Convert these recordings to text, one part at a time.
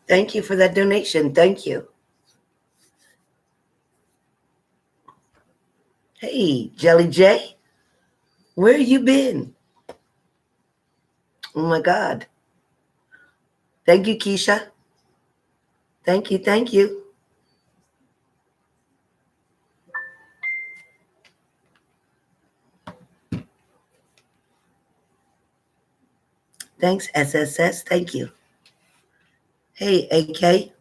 Thank you for that donation. Thank you. Hey, Jelly J, where you been? Oh my God. Thank you, Keisha. Thank you. Thank you. Thanks, SSS. Thank you. Hey, AK.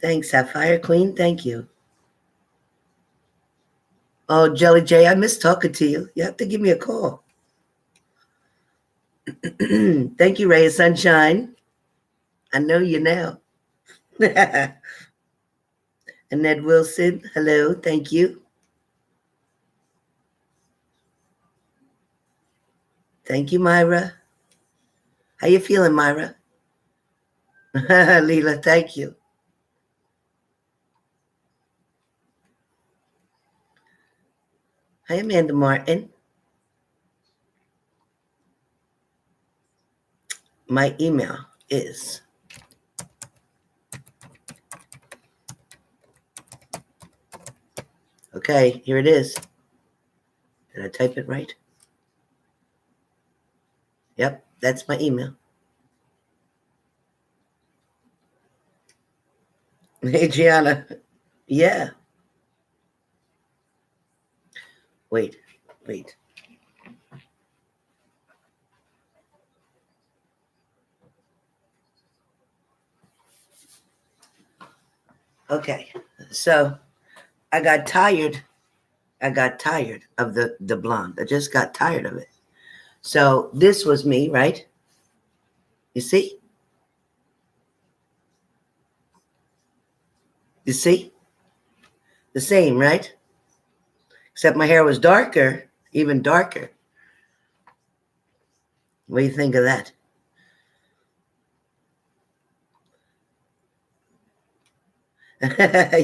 Thanks, Sapphire Queen. Thank you. Oh, Jelly J, I miss talking to you. You have to give me a call. Thank you, Ray of Sunshine. I know you now. Annette Wilson, hello. Thank you. Thank you, Myra. How you feeling, Myra? Leela, thank you. Hi, Amanda Martin. My email is okay, here it is. Did I type it right? Yep, that's my email. Hey, Gianna. Yeah. Wait. Okay. So I got tired. of the blonde. I just got tired of it. So this was me, right? You see? You see? The same, right? Except my hair was darker, even darker. What do you think of that?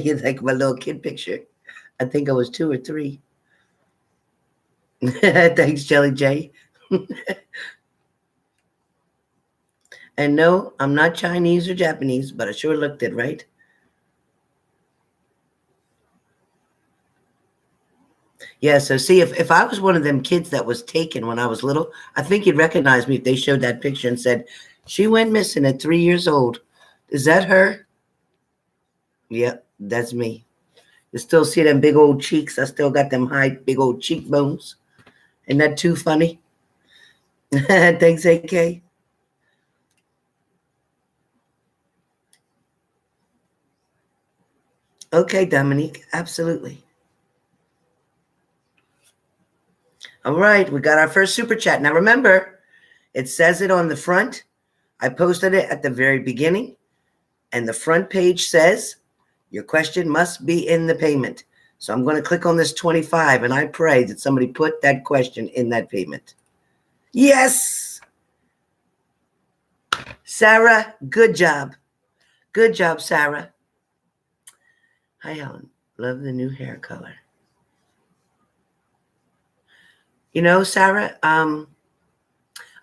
You like my little kid picture? I think I was 2 or 3. Thanks, Jelly J. And no, I'm not Chinese or Japanese, but I sure looked it, right? Yeah, so see, if I was one of them kids that was taken when I was little, I think you'd recognize me if they showed that picture and said, she went missing at 3 years old. Is that her? Yep, that's me. You still see them big old cheeks. I still got them high, big old cheekbones. Isn't that too funny? Thanks, AK. Okay, Dominique, absolutely. All right, we got our first super chat. Now remember, it says it on the front. I posted it at the very beginning, and the front page says, your question must be in the payment. So I'm going to click on this 25, and I pray that somebody put that question in that payment. Yes! Sarah, good job. Good job, Sarah. Hi, Helen. Love the new hair color. You know, Sarah, I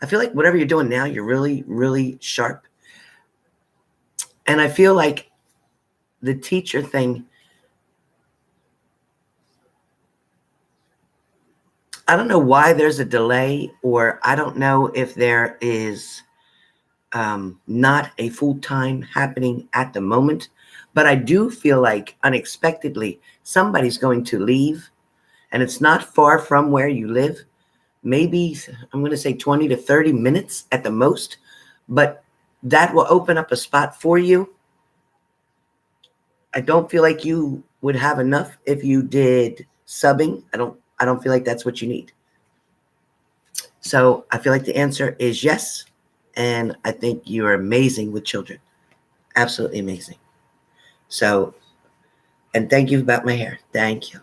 feel like whatever you're doing now, you're really, really sharp. And I feel like the teacher thing I don't know why there's a delay, or I don't know if there is not a full time happening at the moment, but I do feel like unexpectedly somebody's going to leave, and it's not far from where you live. Maybe I'm going to say 20 to 30 minutes at the most, but that will open up a spot for you. I don't feel like you would have enough if you did subbing. I don't feel like that's what you need. So I feel like the answer is yes. And I think you're amazing with children. Absolutely amazing. So, and thank you about my hair. Thank you.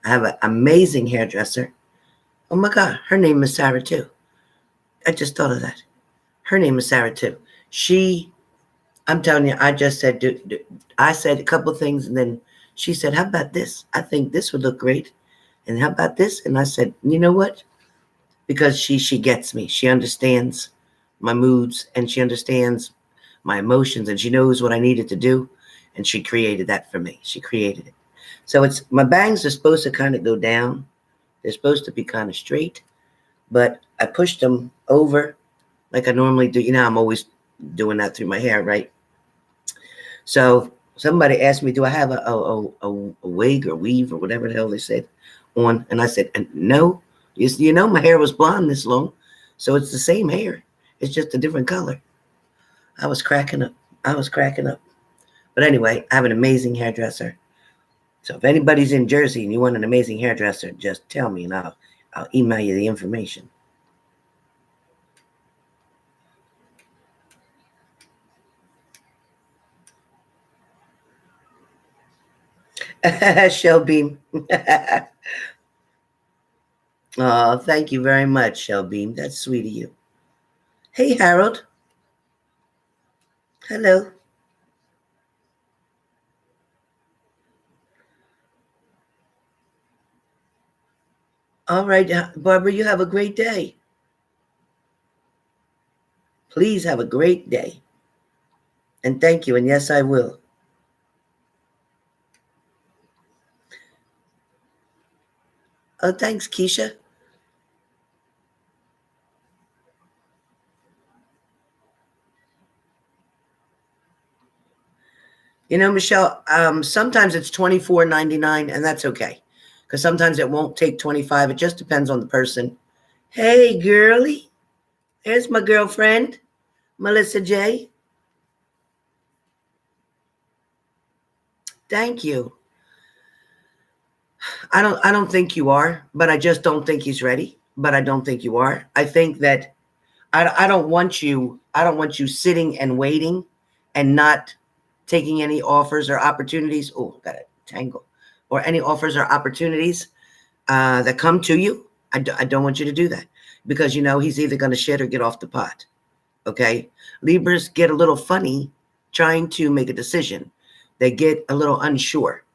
I have an amazing hairdresser. Oh my God, her name is Sarah too. I just thought of that. Her name is Sarah too. I'm telling you, I just said, I said a couple of things, and then she said, how about this? I think this would look great. And how about this? And I said, you know what? Because she gets me. She understands my moods, and she understands my emotions, and she knows what I needed to do. And she created that for me. She created it. So it's my bangs are supposed to kind of go down. They're supposed to be kind of straight, but I pushed them over like I normally do. You know, I'm always doing that through my hair, right? So somebody asked me, do I have a wig or weave or whatever the hell they said on? And I said, no. You know, my hair was blonde this long, so it's the same hair. It's just a different color. I was cracking up. I was cracking up. But anyway, I have an amazing hairdresser. So if anybody's in Jersey and you want an amazing hairdresser, just tell me and I'll email you the information. Shelby. Oh, thank you very much, Shelby. That's sweet of you. Hey, Harold. Hello. All right, Barbara, you have a great day. Please have a great day. And thank you. And yes, I will. Oh, thanks, Keisha. You know, Michelle, sometimes it's $24.99, and that's okay. Because sometimes it won't take 25. It just depends on the person. Hey, girly. There's my girlfriend, Melissa J. Thank you. I don't think you are, but I just don't think he's ready. But I don't think you are. I think that I don't want you sitting and waiting and not taking any offers or opportunities. Oh, got a tangle. Or any offers or opportunities that come to you. I don't want you to do that, because you know he's either going to shit or get off the pot. Okay, Libras get a little funny trying to make a decision. They get a little unsure.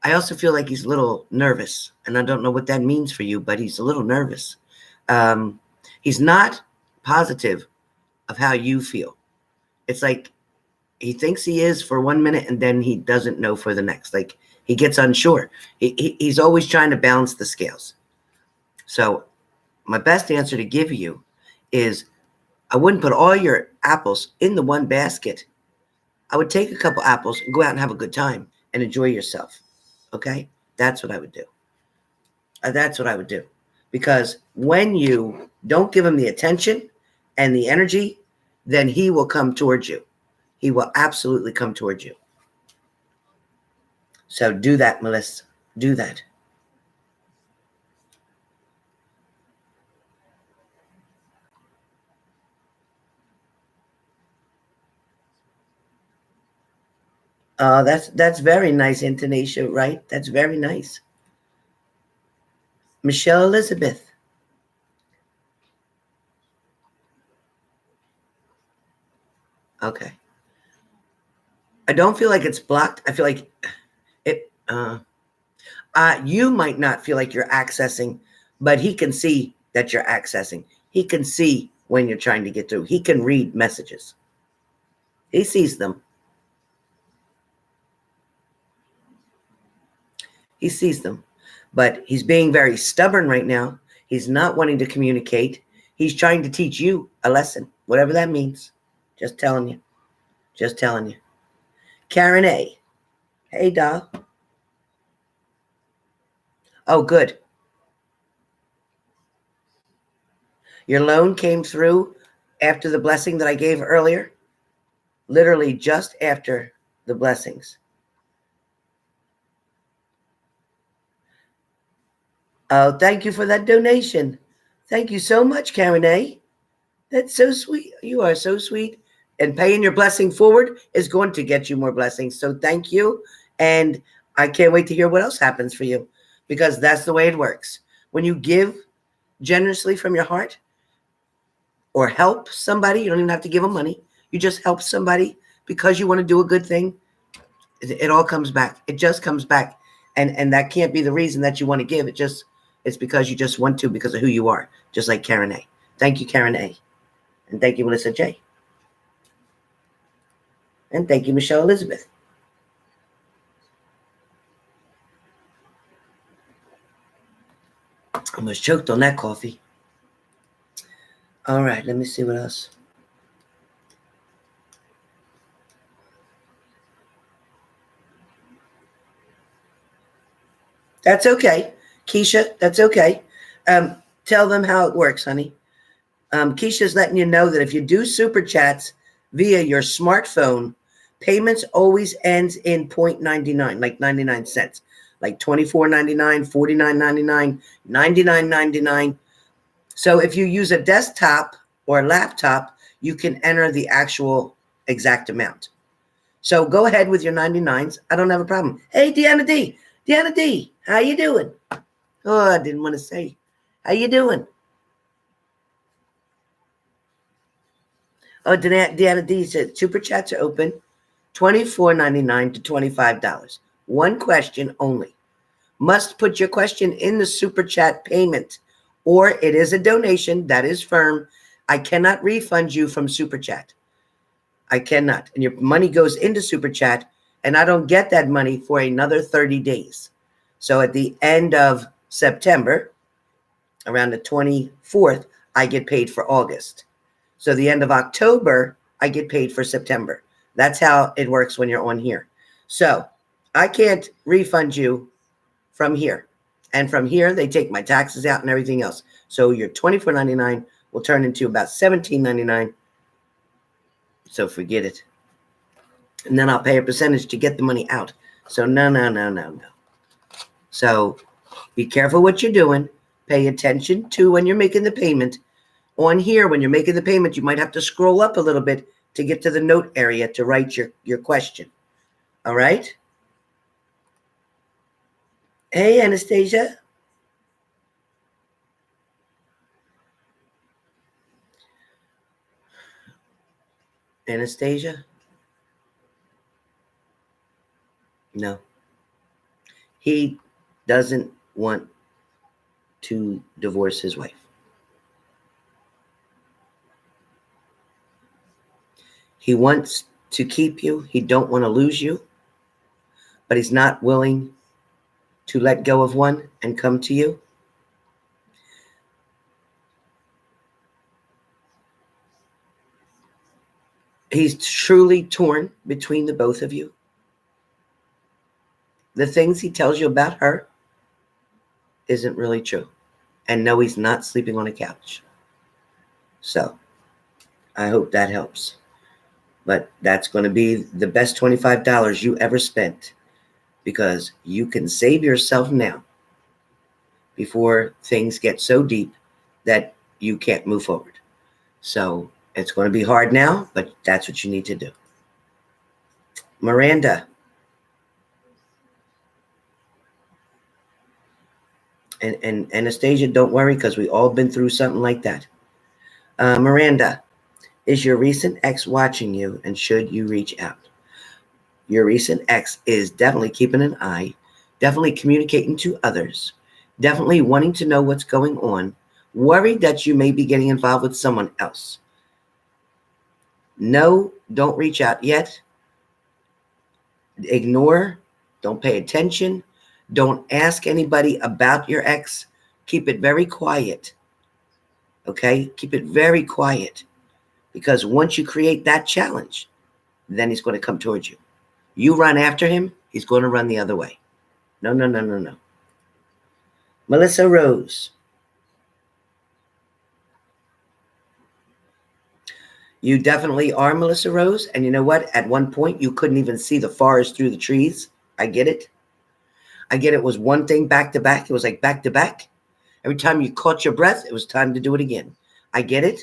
I also feel like he's a little nervous, and I don't know what that means for you, but he's a little nervous. He's not positive of how you feel. It's like he thinks he is for 1 minute, and then he doesn't know for the next. Like he gets unsure. He's always trying to balance the scales. So my best answer to give you is I wouldn't put all your apples in the one basket. I would take a couple apples and go out and have a good time and enjoy yourself. Okay? That's what I would do. That's what I would do. Because when you don't give him the attention and the energy, then he will come towards you. He will absolutely come towards you. So do that, Melissa. Do that. That's very nice, Intonatia, right? That's very nice. Michelle Elizabeth. Okay. I don't feel like it's blocked. I feel like it. You might not feel like you're accessing, but he can see that you're accessing. He can see when you're trying to get through. He can read messages. He sees them. He sees them. But he's being very stubborn right now. He's not wanting to communicate. He's trying to teach you a lesson, whatever that means. Just telling you. Just telling you. Karen A. Hey, doll. Oh, good. Your loan came through after the blessing that I gave earlier. Literally just after the blessings. Oh, thank you for that donation. Thank you so much, Karen A. That's so sweet. You are so sweet. And paying your blessing forward is going to get you more blessings. So thank you. And I can't wait to hear what else happens for you, because that's the way it works. When you give generously from your heart or help somebody, you don't even have to give them money. You just help somebody because you want to do a good thing. It all comes back. It just comes back. And that can't be the reason that you want to give. It's because you just want to, because of who you are, just like Karen A. Thank you, Karen A. And thank you, Melissa J. And thank you, Michelle Elizabeth. I almost choked on that coffee. All right, let me see what else. That's okay. Keisha, that's okay. Tell them how it works, honey. Keisha's letting you know that if you do super chats via your smartphone, payments always ends in 0.99, like 99 cents, like $24.99, $49.99, $99.99. So if you use a desktop or a laptop, you can enter the actual exact amount. So go ahead with your 99s. I don't have a problem. Hey, Deanna D. Deanna D, how you doing? Oh, I didn't want to say. How you doing? Oh, Deanna D said super chats are open, $24.99 to $25. One question only. Must put your question in the super chat payment, or it is a donation that is firm. I cannot refund you from super chat. I cannot. And your money goes into super chat, and I don't get that money for another 30 days. So at the end of September, around the 24th, I get paid for August. So the end of October, I get paid for September. That's how it works when you're on here. So I can't refund you from here. And from here, they take my taxes out and everything else. So your $24.99 will turn into about $17.99. So forget it. And then I'll pay a percentage to get the money out. So no. So be careful what you're doing. Pay attention to when you're making the payment. On here, when you're making the payment, you might have to scroll up a little bit to get to the note area to write your question. All right? Hey, Anastasia. Anastasia? No. He doesn't want to divorce his wife. He wants to keep you. He don't want to lose you, but he's not willing to let go of one and come to you. He's truly torn between the both of you. The things he tells you about her isn't really true. And no, he's not sleeping on a couch. So I hope that helps. But that's going to be the best $25 you ever spent, because you can save yourself now before things get so deep that you can't move forward. So it's going to be hard now, but that's what you need to do. Miranda. And Anastasia, don't worry, because we all been through something like that. Miranda, is your recent ex watching you, and should you reach out? Your recent ex is definitely keeping an eye, definitely communicating to others, definitely wanting to know what's going on, worried that you may be getting involved with someone else. No, don't reach out yet. Ignore, don't pay attention. Don't ask anybody about your ex. Keep it very quiet. Okay? Keep it very quiet. Because once you create that challenge, then he's going to come towards you. You run after him, he's going to run the other way. No, no, no, no, no. Melissa Rose. You definitely are Melissa Rose. And you know what? At one point, you couldn't even see the forest through the trees. I get it. I get it was one thing back to back. It was like back to back. Every time you caught your breath, it was time to do it again. I get it.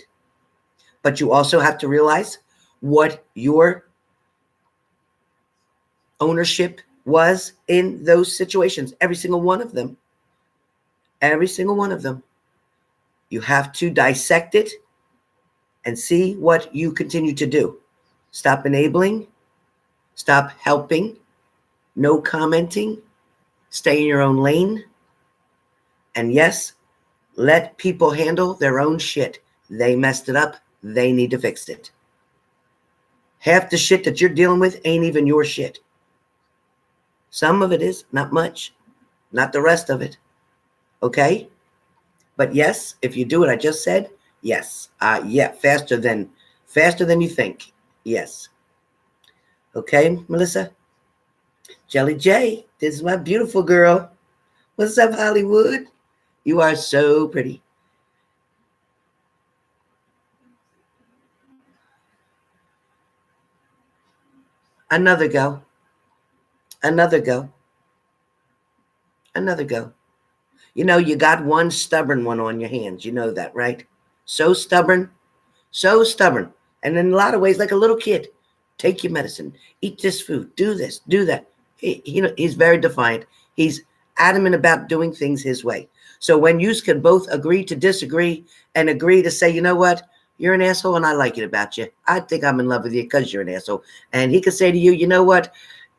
But you also have to realize what your ownership was in those situations. Every single one of them. Every single one of them. You have to dissect it and see what you continue to do. Stop enabling. Stop helping. No commenting. Stay in your own lane. And yes, let people handle their own shit. They messed it up. They need to fix it. Half the shit that you're dealing with ain't even your shit. Some of it is, not much. Not the rest of it. Okay? But yes, if you do what I just said, yes. Yeah, faster than you think. Yes. Okay, Melissa? Jelly J, this is my beautiful girl. What's up, Hollywood? You are so pretty. Another go. Another go. Another go. You know, you got one stubborn one on your hands. You know that, right? So stubborn. So stubborn. And in a lot of ways, like a little kid. Take your medicine. Eat this food. Do this. Do that. He's very defiant. He's adamant about doing things his way. So when you can both agree to disagree and agree to say, you know what? You're an asshole and I like it about you. I think I'm in love with you because you're an asshole. And he could say to you, you know what?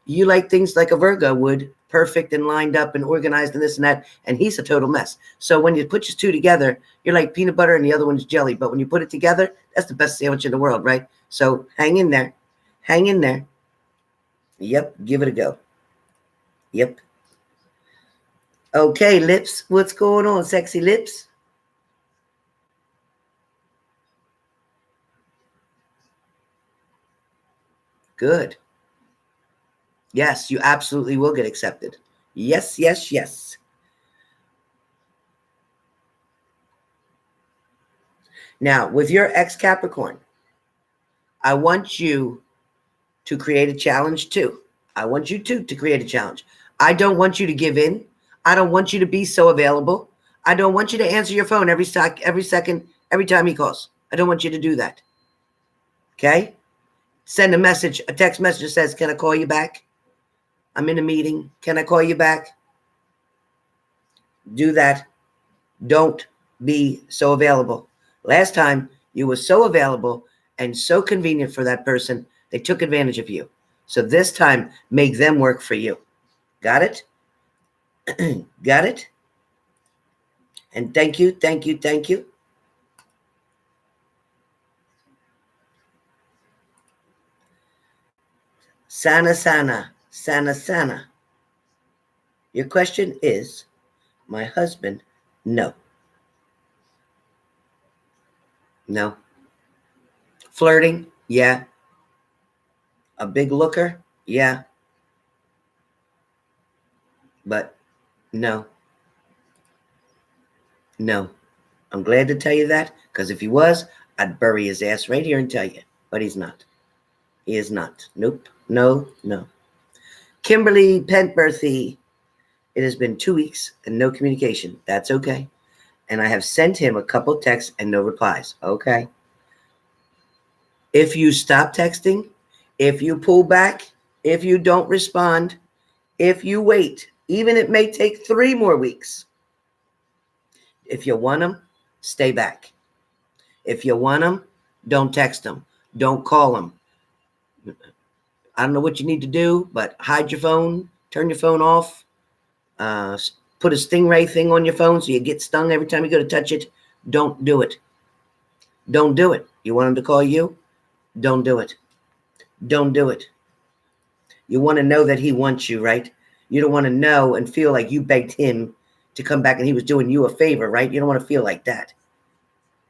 You like things like a Virgo would, perfect and lined up and organized and this and that. And he's a total mess. So when you put your two together, you're like peanut butter and the other one's jelly. But when you put it together, that's the best sandwich in the world, right? So hang in there. Hang in there. Yep. Give it a go. Yep. Okay, Lips. What's going on, sexy Lips? Good. Yes, you absolutely will get accepted. Yes, yes, yes. Now, with your ex-Capricorn, I want you to create a challenge too. I want you to create a challenge. I don't want you to give in. I don't want you to be so available. I don't want you to answer your phone every second, every time he calls. I don't want you to do that. Okay? Send a text message that says, can I call you back? I'm in a meeting. Can I call you back? Do that. Don't be so available. Last time you were so available and so convenient for that person, they took advantage of you. So this time, make them work for you. Got it? Got it? And thank you, thank you, thank you. Sana, sana, sana, sana. Your question is, my husband, no. No. Flirting? Yeah. A big looker? Yeah. But no. No. I'm glad to tell you that, because if he was, I'd bury his ass right here and tell you. But he's not. He is not. Nope. No, no. Kimberly Pentworthy. It has been 2 weeks and no communication. That's okay. And I have sent him a couple texts and no replies. Okay. If you stop texting, if you pull back, if you don't respond, if you wait, even it may take 3 more weeks. If you want them, stay back. If you want them, don't text them. Don't call them. I don't know what you need to do, but hide your phone, turn your phone off, put a stingray thing on your phone so you get stung every time you go to touch it. Don't do it. Don't do it. You want him to call you? Don't do it. Don't do it. You want to know that he wants you, right? You don't want to know and feel like you begged him to come back and he was doing you a favor, right? You don't want to feel like that.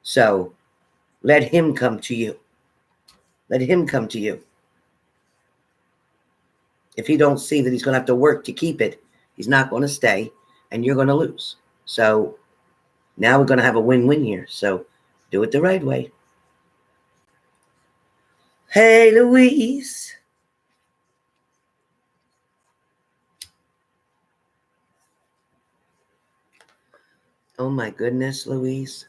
So let him come to you. Let him come to you. If he don't see that he's going to have to work to keep it, he's not going to stay and you're going to lose. So now we're going to have a win-win here. So do it the right way. Hey, Louise. Oh, my goodness, Louise.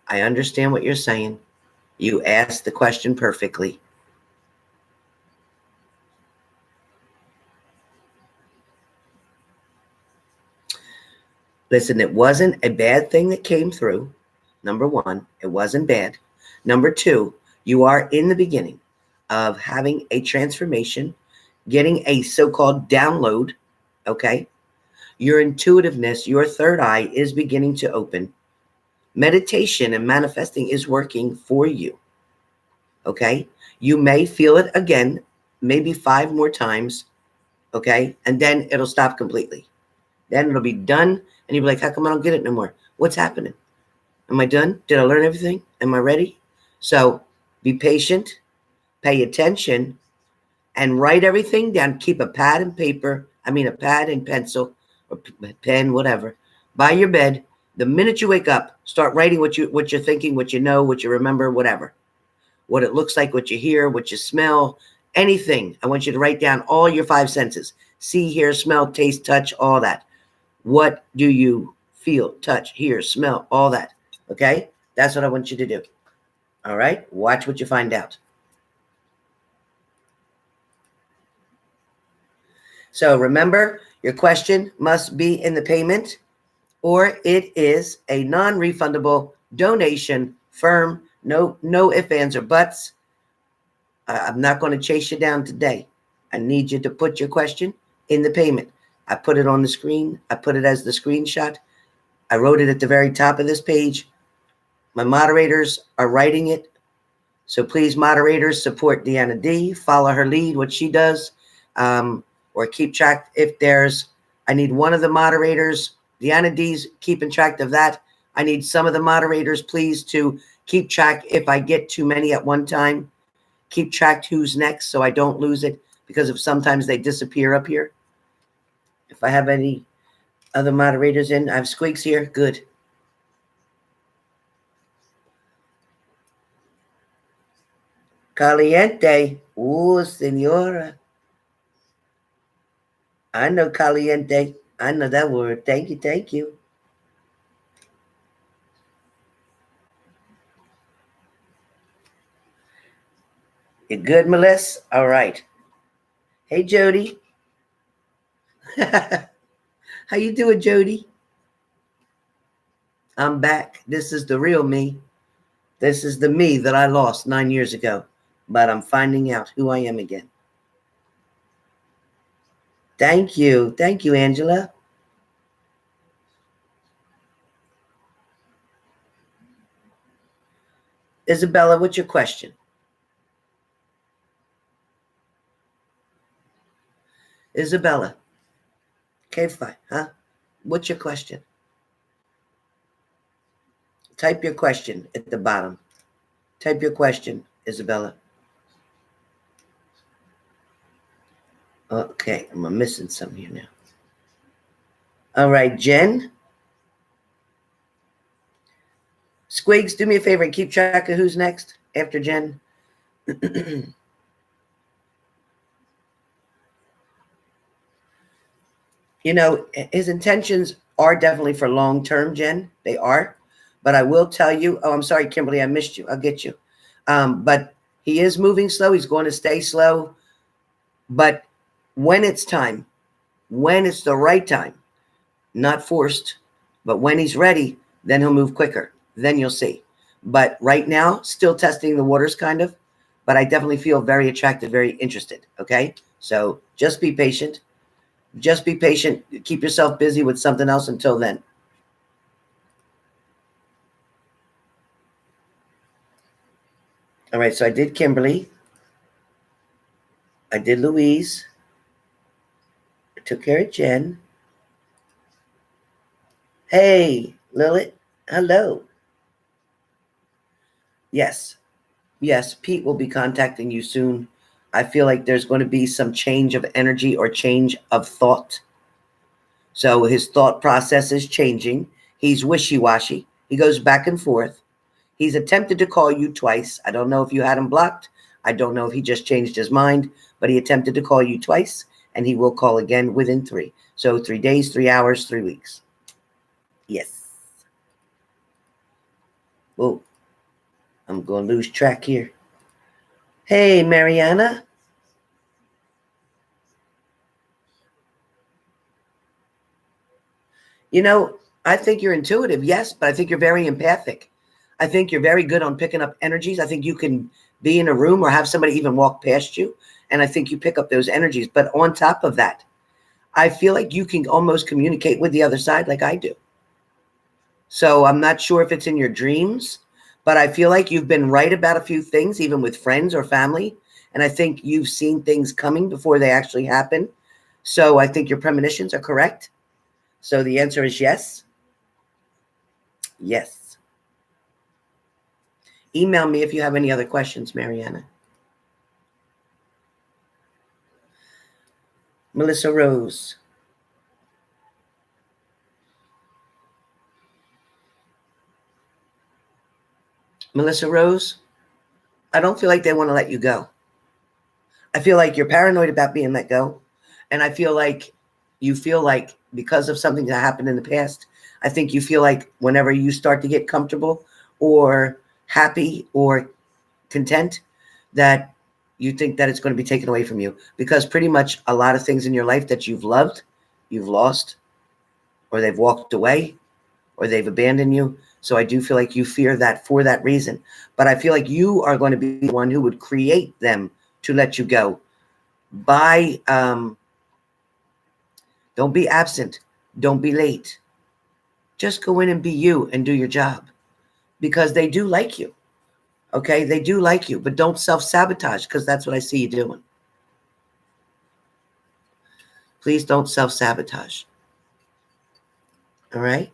I understand what you're saying. You asked the question perfectly. Listen, it wasn't a bad thing that came through. Number one, it wasn't bad. Number two, you are in the beginning of having a transformation, getting a so-called download, okay? Your intuitiveness, your third eye is beginning to open. Meditation and manifesting is working for you, okay? You may feel it again, maybe 5 more times, okay? And then it'll stop completely. Then it'll be done, and you'll be like, how come I don't get it no more? What's happening? Am I done? Did I learn everything? Am I ready? So be patient, pay attention, and write everything down. Keep a pad and pencil, or pen, whatever, by your bed. The minute you wake up, start writing what you're thinking, what you know, what you remember, whatever. What it looks like, what you hear, what you smell, anything. I want you to write down all your 5 senses. See, hear, smell, taste, touch, all that. What do you feel, touch, hear, smell, all that? Okay? That's what I want you to do. All right? Watch what you find out. So remember, your question must be in the payment, or it is a non-refundable donation, firm, no ifs, ands, or buts. I'm not going to chase you down today. I need you to put your question in the payment. I put it on the screen. I put it as the screenshot. I wrote it at the very top of this page. My moderators are writing it. So please, moderators, support Deanna D. Follow her lead, what she does, or keep track. I need one of the moderators. Deanna D's keeping track of that. I need some of the moderators, please, to keep track if I get too many at one time. Keep track who's next so I don't lose it, because if sometimes they disappear up here. If I have any other moderators in, I have Squeaks here. Good. Caliente. Ooh, senora. I know caliente. I know that word. Thank you. Thank you. You good, Melissa? All right. Hey, Jody. How you doing, Jody? I'm back. This is the real me. This is the me that I lost 9 years ago. But I'm finding out who I am again. Thank you. Thank you, Angela. Isabella, what's your question? Isabella. Okay, fine. Huh? What's your question? Type your question at the bottom. Type your question, Isabella. Okay, I'm missing some here now. All right, Jen. Squigs, do me a favor and keep track of who's next after Jen. You know, his intentions are definitely for long-term, Jen. They are. But I will tell you, I'm sorry, Kimberly, I missed you. I'll get you. But he is moving slow. He's going to stay slow. But when it's time, when it's the right time, not forced, but when he's ready, then he'll move quicker. Then you'll see. But right now, still testing the waters, kind of. But I definitely feel very attracted, very interested. Okay? So just be patient. Just be patient. Keep yourself busy with something else until then. All right, so I did Kimberly. I did Louise. took care of Jen. Hey, Lilith. Hello. Yes. Yes, Pete will be contacting you soon. I feel like there's going to be some change of energy or change of thought. So his thought process is changing. He's wishy-washy. He goes back and forth. He's attempted to call you twice. I don't know if you had him blocked. I don't know if he just changed his mind, but he attempted to call you twice, and he will call again within 3. So 3 days, 3 hours, 3 weeks. Yes. Oh, I'm going to lose track here. Hey, Mariana. You know, I think you're intuitive, yes, but I think you're very empathic. I think you're very good on picking up energies. I think you can be in a room or have somebody even walk past you, and I think you pick up those energies. But on top of that, I feel like you can almost communicate with the other side like I do. So I'm not sure if it's in your dreams, but I feel like you've been right about a few things, even with friends or family. And I think you've seen things coming before they actually happen. So I think your premonitions are correct. So the answer is yes. Yes. Email me if you have any other questions, Mariana. Melissa Rose. Melissa Rose, I don't feel like they want to let you go. I feel like you're paranoid about being let go. And I feel like you feel like because of something that happened in the past, I think you feel like whenever you start to get comfortable or happy or content, that you think that it's going to be taken away from you, because pretty much a lot of things in your life that you've loved, you've lost, or they've walked away, or they've abandoned you. So I do feel like you fear that for that reason. But I feel like you are going to be the one who would create them to let you go. Don't be absent. Don't be late. Just go in and be you and do your job, because they do like you. Okay, they do like you, but don't self-sabotage, because that's what I see you doing. Please don't self-sabotage. All right?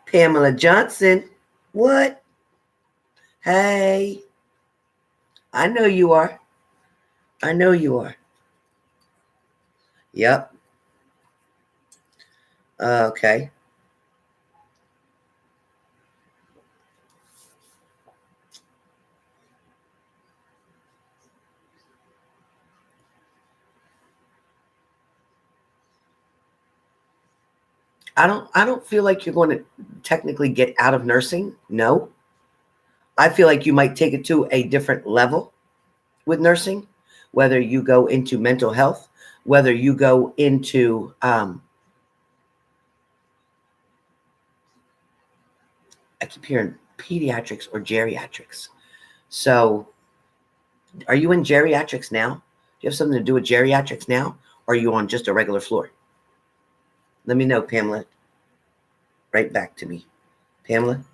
Pamela Johnson. What? Hey. I know you are. I know you are. Yep. Okay. I don't feel like you're going to technically get out of nursing. No. I feel like you might take it to a different level with nursing, whether you go into mental health, whether you go into I keep hearing pediatrics or geriatrics. So are you in geriatrics now? Do you have something to do with geriatrics now? Or are you on just a regular floor? Let me know, Pamela. Right back to me. Pamela.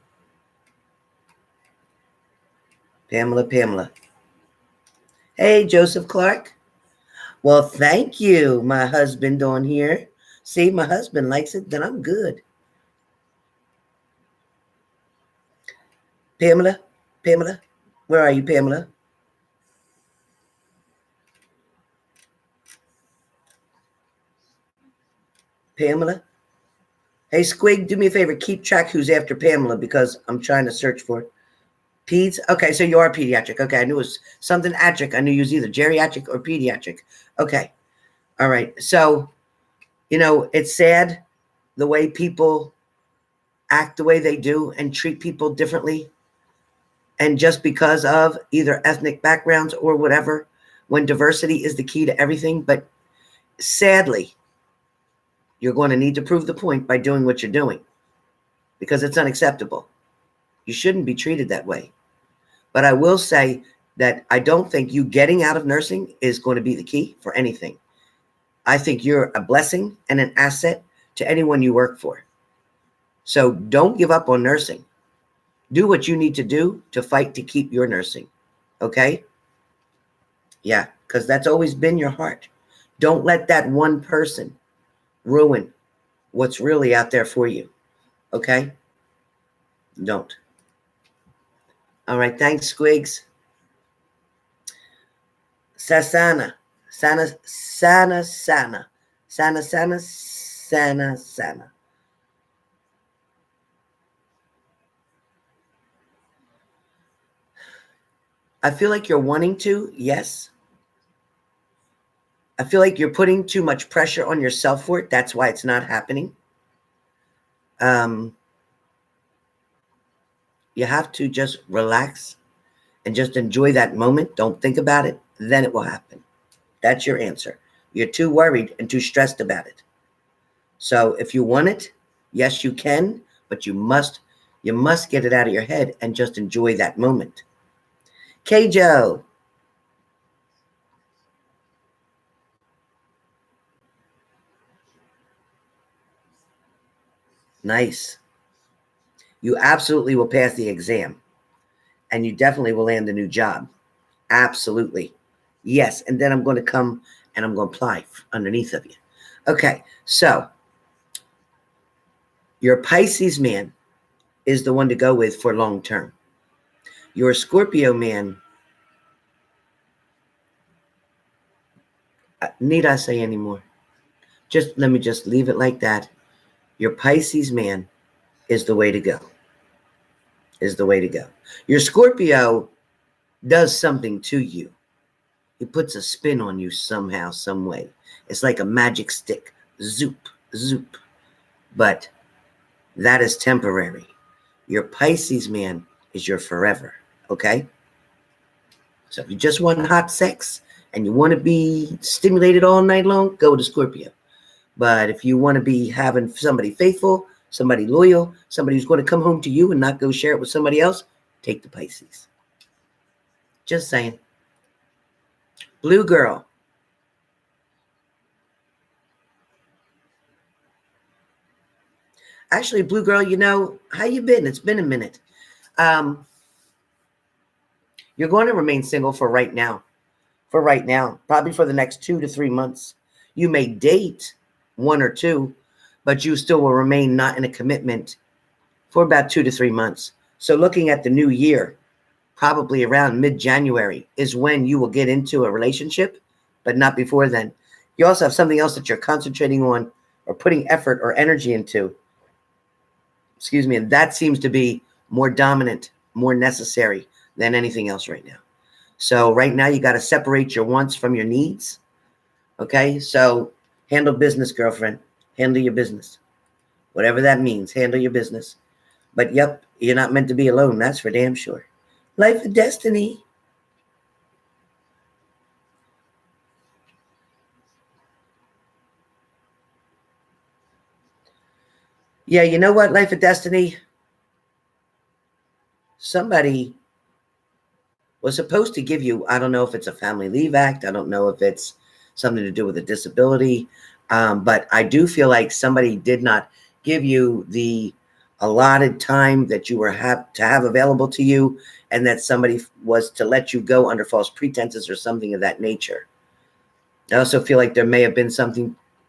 Pamela. Hey, Joseph Clark. Well, thank you, my husband on here. See, my husband likes it, then I'm good. Pamela, where are you, Pamela? Pamela? Hey, Squig, do me a favor. Keep track who's after Pamela, because I'm trying to search for peds. Okay, so you are pediatric. Okay, I knew it was something atric. I knew you was either geriatric or pediatric. Okay, all right. So, you know, it's sad the way people act the way they do and treat people differently. And just because of either ethnic backgrounds or whatever, when diversity is the key to everything. But sadly, you're going to need to prove the point by doing what you're doing, because it's unacceptable. You shouldn't be treated that way. But I will say that I don't think you getting out of nursing is going to be the key for anything. I think you're a blessing and an asset to anyone you work for. So don't give up on nursing. Do what you need to do to fight to keep your nursing. Okay? Yeah, because that's always been your heart. Don't let that one person ruin what's really out there for you. Okay? Don't. All right. Thanks, Squigs. Sasana. Sana, sana, sana. Sana, sana, sana, sana. I feel like you're wanting to, yes. I feel like you're putting too much pressure on yourself for it. That's why it's not happening. You have to just relax and just enjoy that moment. Don't think about it. Then it will happen. That's your answer. You're too worried and too stressed about it. So if you want it, yes, you can, but you must get it out of your head and just enjoy that moment. K Joe. Nice. You absolutely will pass the exam and you definitely will land a new job. Absolutely. Yes. And then I'm going to come and I'm going to apply underneath of you. Okay. So your Pisces man is the one to go with for long term. Your Scorpio man, need I say anymore? Just let me just leave it like that. Your Pisces man is the way to go. Is the way to go. Your Scorpio does something to you. He puts a spin on you somehow, some way. It's like a magic stick. Zoop, zoop. But that is temporary. Your Pisces man is your forever. Okay? So if you just want hot sex and you want to be stimulated all night long, go to Scorpio. But if you want to be having somebody faithful, somebody loyal, somebody who's going to come home to you and not go share it with somebody else, take the Pisces. Just saying. Blue girl. Actually, blue girl, how you been? It's been a minute. You're going to remain single for right now. For right now, probably for the next 2 to 3 months. You may date 1 or 2, but you still will remain not in a commitment for about 2 to 3 months. So looking at the new year, probably around mid-January is when you will get into a relationship, but not before then. You also have something else that you're concentrating on or putting effort or energy into. Excuse me. And that seems to be more dominant, more necessary than anything else right now. So right now you got to separate your wants from your needs. Okay. So handle business, girlfriend. Handle your business. Whatever that means, handle your business. But yep, you're not meant to be alone. That's for damn sure. Life of destiny. Yeah, you know what? Life of destiny. Somebody was supposed to give you, I don't know if it's a Family Leave Act. I don't know if it's something to do with a disability. But I do feel like somebody did not give you the allotted time that you were to have available to you, and that somebody was to let you go under false pretenses or something of that nature. I also feel like there may have been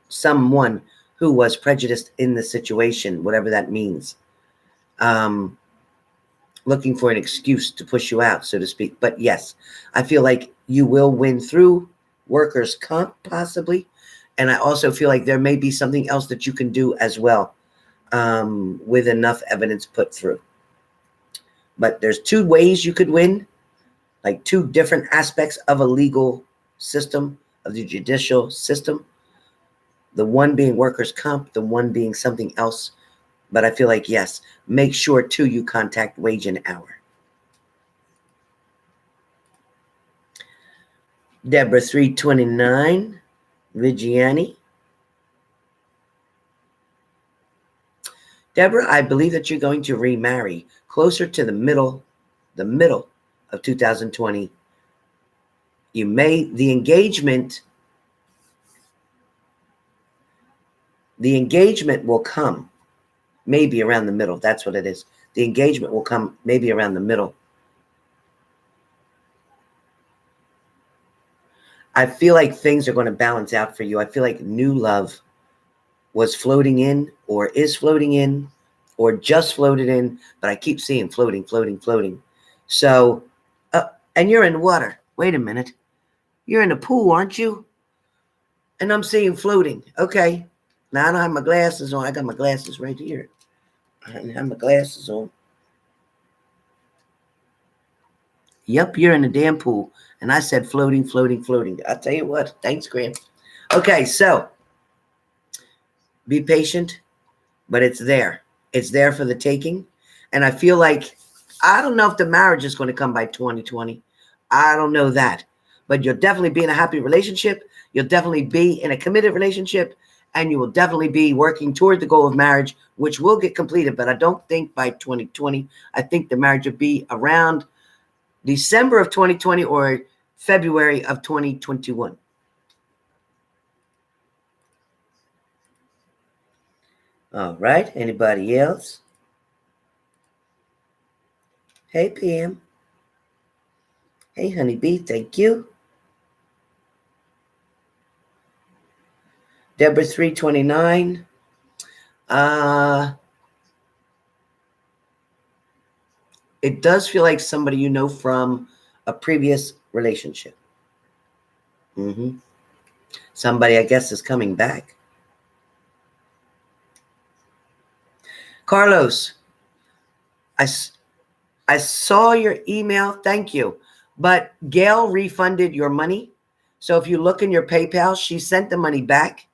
someone who was prejudiced in the situation, whatever that means. Looking for an excuse to push you out, so to speak. But yes, I feel like you will win through workers' comp, possibly. And I also feel like there may be something else that you can do as well, with enough evidence put through. But there's 2 ways you could win, like 2 different aspects of a legal system, of the judicial system. The one being workers' comp, the one being something else. But I feel like, yes, make sure, too, you contact Wage and Hour. Deborah 329, Vigiani. Deborah, I believe that you're going to remarry closer to the middle of 2020. The engagement will come maybe around the middle. That's what it is. The engagement will come maybe around the middle. I feel like things are going to balance out for you. I feel like new love was floating in or is floating in or just floated in, but I keep seeing floating, floating, floating. So, and you're in the water. Wait a minute. You're in the pool, aren't you? And I'm seeing floating. Okay. Now I don't have my glasses on. I got my glasses right here. I don't have my glasses on. Yep, you're in the damn pool. And I said floating, floating, floating. I'll tell you what. Thanks, Graham. Okay, so be patient, but it's there. It's there for the taking. And I feel like, I don't know if the marriage is going to come by 2020. I don't know that. But you'll definitely be in a happy relationship. You'll definitely be in a committed relationship. And you will definitely be working toward the goal of marriage, which will get completed. But I don't think by 2020. I think the marriage will be around December of 2020 or February of 2021. All right. Anybody else? Hey, PM. Hey, honeybee. Thank you. Deborah 329. It does feel like somebody you know from a previous relationship. Somebody, I guess, is coming back. Carlos, I saw your email. Thank you. But Gail refunded your money. So if you look in your PayPal, she sent the money back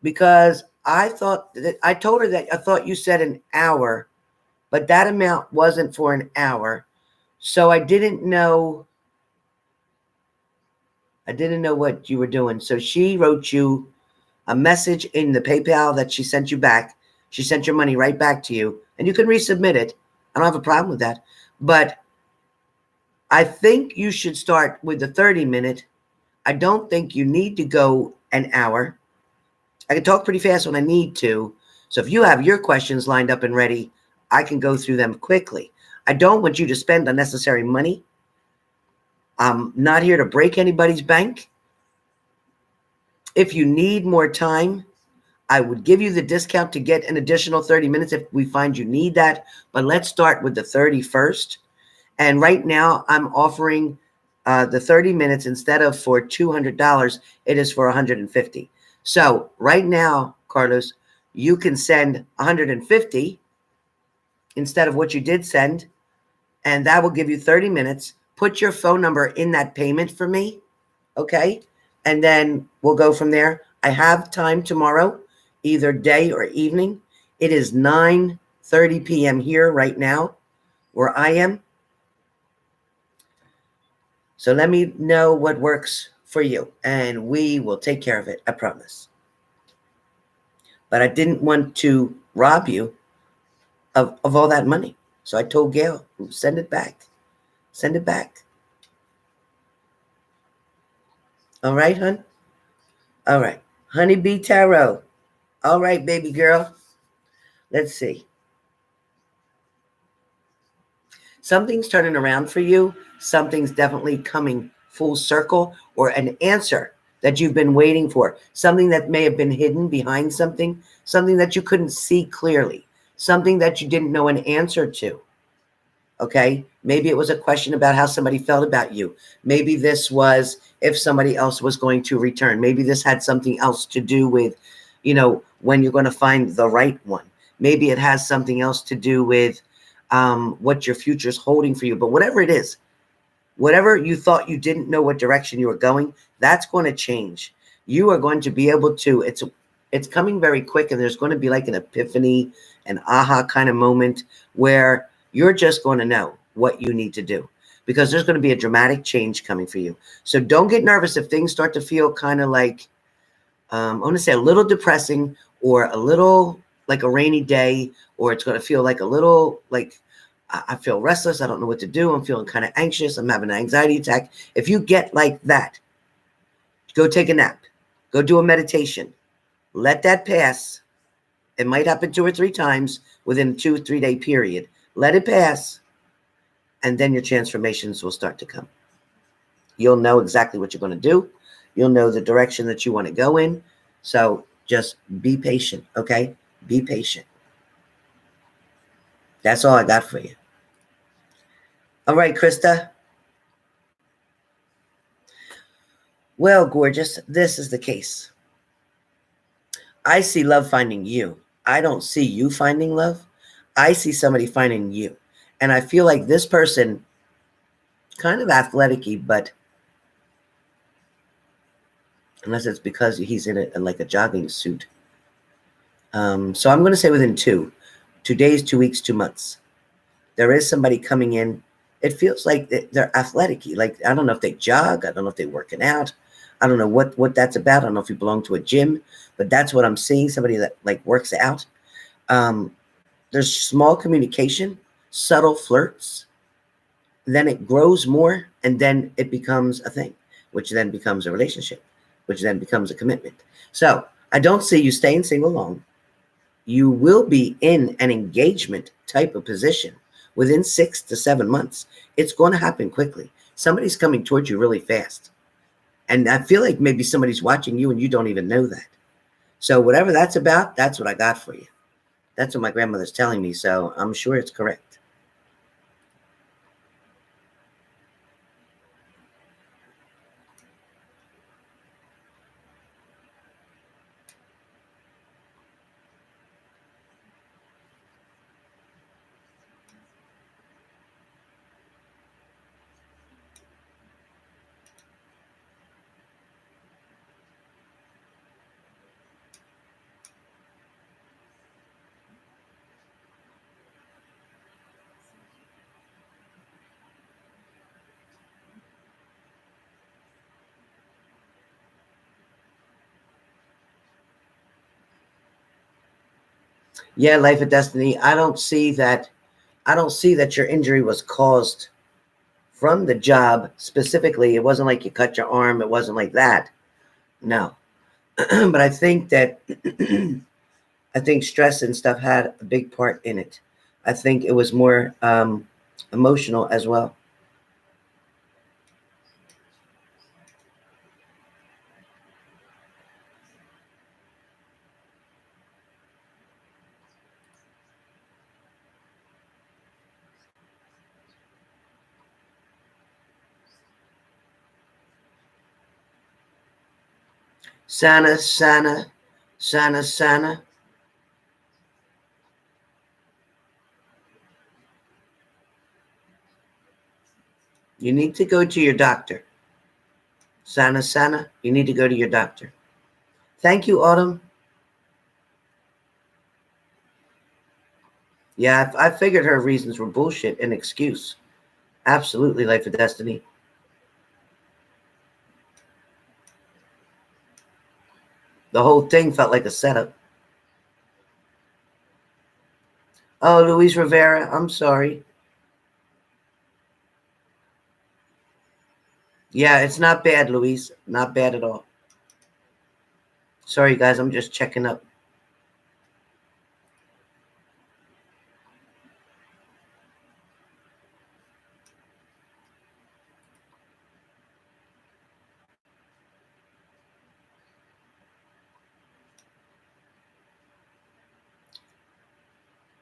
because I told her that I thought you said an hour, but that amount wasn't for an hour. So I didn't know what you were doing. So she wrote you a message in the PayPal that she sent you back. She sent your money right back to you, and you can resubmit it. I don't have a problem with that. But I think you should start with the 30-minute. I don't think you need to go an hour. I can talk pretty fast when I need to. So if you have your questions lined up and ready, I can go through them quickly. I don't want you to spend unnecessary money. I'm not here to break anybody's bank. If you need more time, I would give you the discount to get an additional 30 minutes if we find you need that. But let's start with the 30 first. And right now I'm offering the 30 minutes instead of for $200, it is for $150. So right now, Carlos, you can send $150 instead of what you did send, and that will give you 30 minutes. Put your phone number in that payment for me, okay? And then we'll go from there. I have time tomorrow, either day or evening. It is 9:30 p.m. here right now where I am. So let me know what works for you, and we will take care of it, I promise. But I didn't want to rob you of all that money. So I told Gail, send it back. Send it back. All right, hon? All right. Honeybee Tarot. All right, baby girl. Let's see. Something's turning around for you. Something's definitely coming full circle, or an answer that you've been waiting for. Something that may have been hidden behind something. Something that you couldn't see clearly. Something that you didn't know an answer to. Okay? Maybe it was a question about how somebody felt about you. Maybe this was if somebody else was going to return. Maybe this had something else to do with, when you're going to find the right one. Maybe it has something else to do with what your future's holding for you. But whatever it is, whatever you thought you didn't know what direction you were going, that's going to change. You are going to be able to, it's coming very quick, and there's going to be like an epiphany, an aha kind of moment where you're just going to know what you need to do, because there's going to be a dramatic change coming for you. So don't get nervous if things start to feel kind of like, I want to say a little depressing, or a little like a rainy day, or it's going to feel like a little like I feel restless. I don't know what to do. I'm feeling kind of anxious. I'm having an anxiety attack. If you get like that, go take a nap. Go do a meditation. Let that pass. It might happen 2 or 3 times within a 2 or 3 day period. Let it pass, and then your transformations will start to come. You'll know exactly what you're going to do. You'll know the direction that you want to go in. So just be patient, okay? Be patient. That's all I got for you. All right, Krista. Well, gorgeous, this is the case. I see love finding you. I don't see you finding love. I see somebody finding you. And I feel like this person, kind of athletic-y, but unless it's because he's in like a jogging suit. So I'm going to say within 2 days, 2 weeks, 2 months. There is somebody coming in. It feels like they're athletic-y. Like, I don't know if they jog. I don't know if they're working out. I don't know what that's about. I don't know if you belong to a gym, but that's what I'm seeing. Somebody that like works out. There's small communication, subtle flirts. Then it grows more, and then it becomes a thing, which then becomes a relationship, which then becomes a commitment. So I don't see you staying single long. You will be in an engagement type of position within 6 to 7 months. It's going to happen quickly. Somebody's coming towards you really fast. And I feel like maybe somebody's watching you and you don't even know that. So whatever that's about, that's what I got for you. That's what my grandmother's telling me. So I'm sure it's correct. Yeah, life of destiny. I don't see that your injury was caused from the job specifically. It wasn't like you cut your arm. It wasn't like that. No. But I think that I think stress and stuff had a big part in it. I think it was more emotional as well. Sana, Sana, Sana, Sana. You need to go to your doctor. Sana, Sana, you need to go to your doctor. Thank you, Autumn. Yeah, I figured her reasons were bullshit and excuse. Absolutely, life of destiny. The whole thing felt like a setup. Oh, Luis Rivera, I'm sorry. Yeah, it's not bad, Luis. Not bad at all. Sorry, guys, I'm just checking up.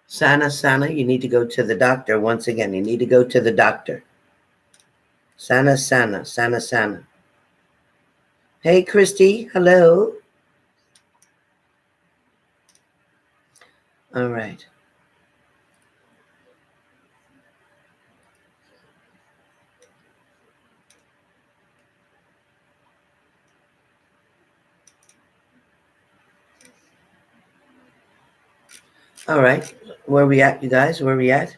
Sana, Sana, you need to go to the doctor. Once again, you need to go to the doctor. Sana, Sana, Sana, Sana. Hey, Christy. Hello. All right. All right. Where are we at, you guys? Where are we at?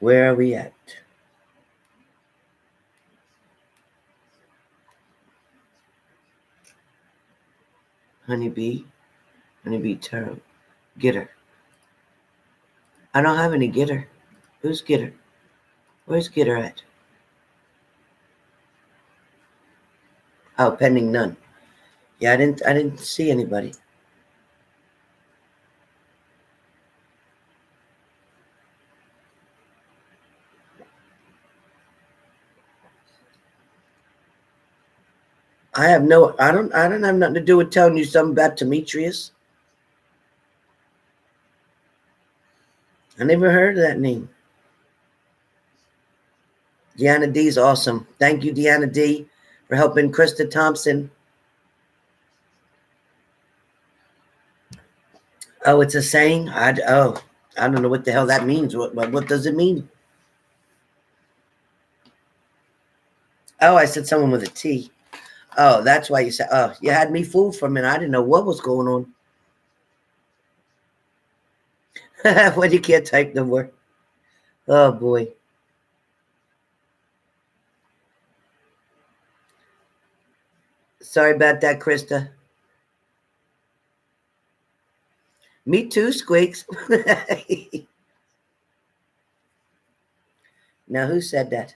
Where are we at? Honeybee. Honeybee tarot. Getter. I don't have any getter. Who's getter? Where's getter at? Oh, pending none. Yeah, I didn't see anybody. I don't have nothing to do with telling you something about Demetrius. I never heard of that name. Deanna D's awesome. Thank you, Deanna D, for helping Krista Thompson. Oh, it's a saying? I don't know what the hell that means. What does it mean? Oh, I said someone with a T. Oh, that's why you said, oh, you had me fooled for a minute. I didn't know what was going on. When you can't type the word. Oh, boy. Sorry about that, Krista. Me too, Squeaks. Now, who said that?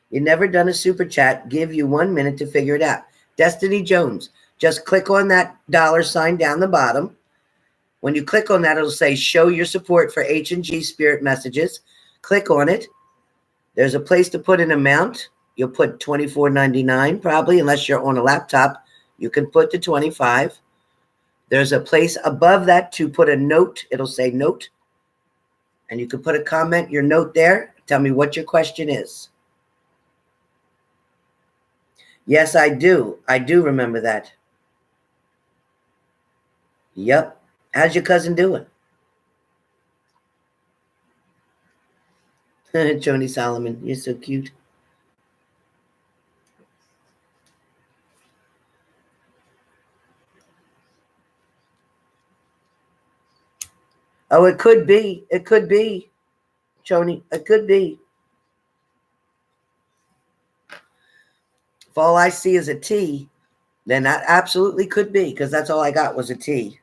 You never done a super chat. Give you 1 minute to figure it out. Destiny Jones. Just click on that $sign down the bottom. When you click on that, it'll say show your support for H&G Spirit Messages. Click on it. There's a place to put an amount. You'll put $24.99 probably, unless you're on a laptop. You can put the $25. There's a place above that to put a note. It'll say note. And you can put a comment, your note there. Tell me what your question is. Yes, I do. I do remember that. Yep. How's your cousin doing? Joni Solomon, you're so cute. Oh, it could be. It could be, Joni. It could be. If all I see is a T, then that absolutely could be, because that's all I got was a T.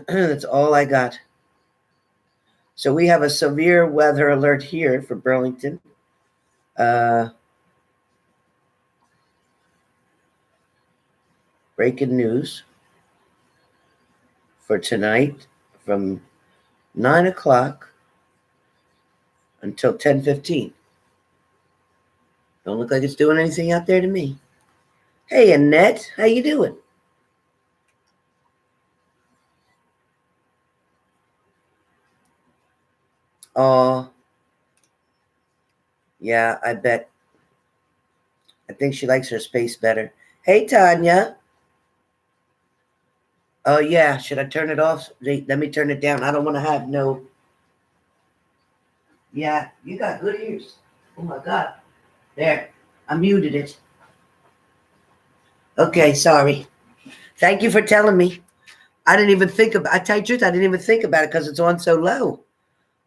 That's all I got. So we have a severe weather alert here for Burlington. Breaking news for tonight from 9 o'clock until 10:15. Don't look like it's doing anything out there to me. Hey, Annette, how you doing? Oh, yeah, I bet. I think she likes her space better. Hey, Tanya. Oh, yeah, should I turn it off? Let me turn it down. I don't want to have no. Yeah, you got good ears. Oh, my God. There, I muted it. Okay, sorry. Thank you for telling me. I didn't even think about. I tell you the truth, I didn't even think about it because it's on so low.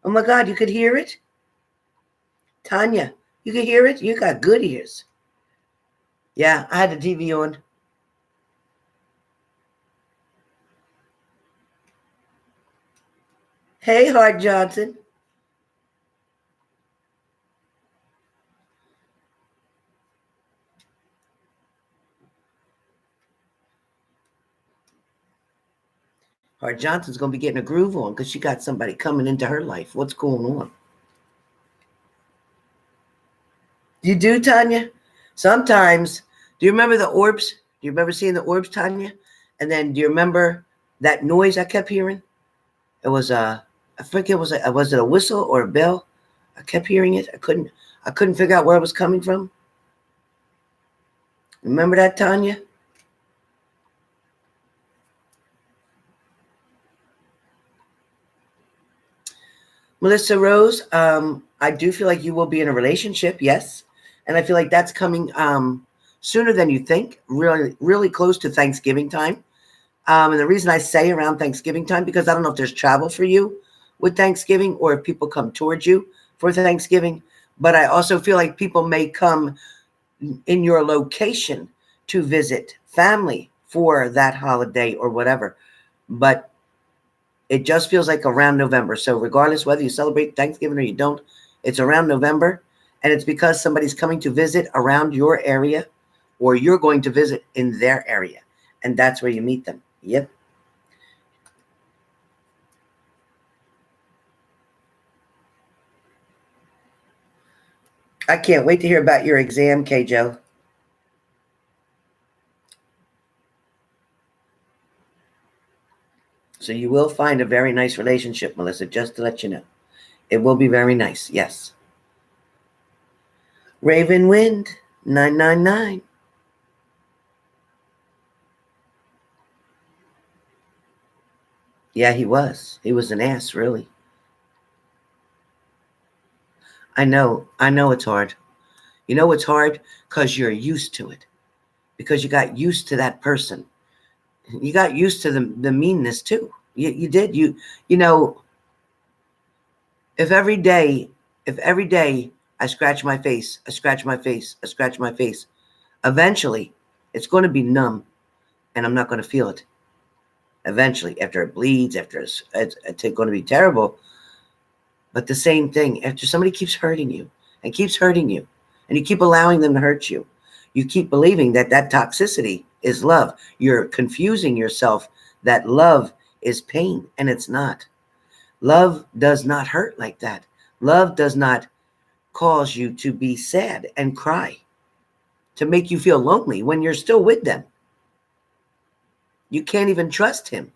Oh my God, you could hear it, Tanya. You could hear it. You got good ears. Yeah, I had the TV on. Hey, Hart Johnson. Hart Johnson's gonna be getting a groove on because she got somebody coming into her life. What's going on? You do, Tanya? Sometimes. Do you remember the orbs? Do you remember seeing the orbs, Tanya? And then do you remember that noise I kept hearing? It was I forget, was it a whistle or a bell? I kept hearing it. I couldn't figure out where it was coming from. Remember that, Tanya? Melissa Rose, I do feel like you will be in a relationship, yes. And I feel like that's coming sooner than you think, really, really close to Thanksgiving time. And the reason I say around Thanksgiving time, because I don't know if there's travel for you with Thanksgiving or if people come towards you for Thanksgiving. But I also feel like people may come in your location to visit family for that holiday or whatever. But it just feels like around November. So regardless whether you celebrate Thanksgiving or you don't, it's around November. And it's because somebody's coming to visit around your area or you're going to visit in their area. And that's where you meet them. Yep. I can't wait to hear about your exam, K. Joe. So you will find a very nice relationship, Melissa, just to let you know. It will be very nice, yes. Raven Wind, 999. Yeah, he was. He was an ass, really. I know it's hard. You know it's hard? Because you're used to it. Because you got used to that person. You got used to the meanness too. You did. You know, if every day I scratch my face, I scratch my face, I scratch my face, eventually it's going to be numb and I'm not going to feel it. Eventually, after it bleeds, after it's going to be terrible. But the same thing, after somebody keeps hurting you and keeps hurting you, and you keep allowing them to hurt you, you keep believing that toxicity is love. You're confusing yourself that love is pain, and it's not. Love does not hurt like that. Love does not cause you to be sad and cry, to make you feel lonely when you're still with them. You can't even trust him.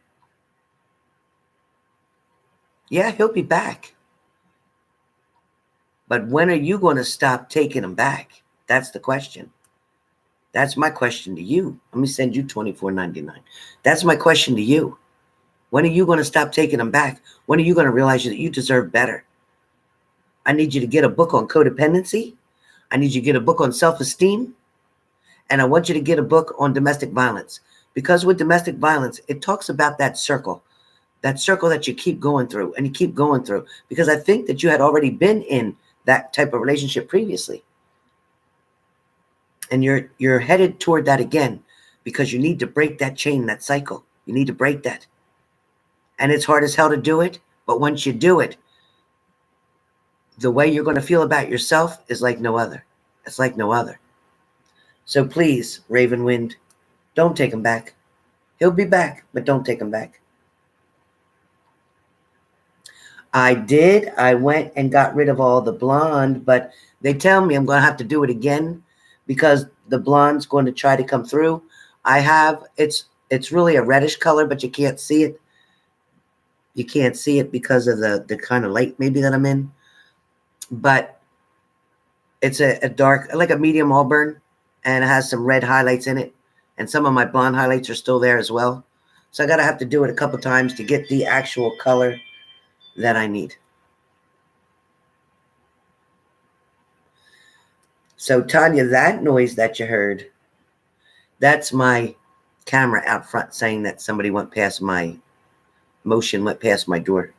Yeah, he'll be back. But when are you going to stop taking him back? That's the question. That's my question to you. Let me send you $24.99. That's my question to you. When are you going to stop taking them back? When are you going to realize that you deserve better? I need you to get a book on codependency. I need you to get a book on self-esteem. And I want you to get a book on domestic violence. Because with domestic violence, it talks about that circle that you keep going through and you keep going through. Because I think that you had already been in that type of relationship previously. And you're headed toward that again because you need to break that chain, that cycle. You need to break that. And it's hard as hell to do it. But once you do it, the way you're going to feel about yourself is like no other. It's like no other. So please, Raven Wind, don't take him back. He'll be back, but don't take him back. I did. I went and got rid of all the blonde, but they tell me I'm going to have to do it again because the blonde's going to try to come through. It's really a reddish color, but you can't see it. You can't see it because of the kind of light maybe that I'm in. But it's a dark, like a medium auburn, and it has some red highlights in it. And some of my blonde highlights are still there as well. So I got to have to do it a couple times to get the actual color that I need. So Tanya, that noise that you heard, that's my camera out front saying that somebody went past my door.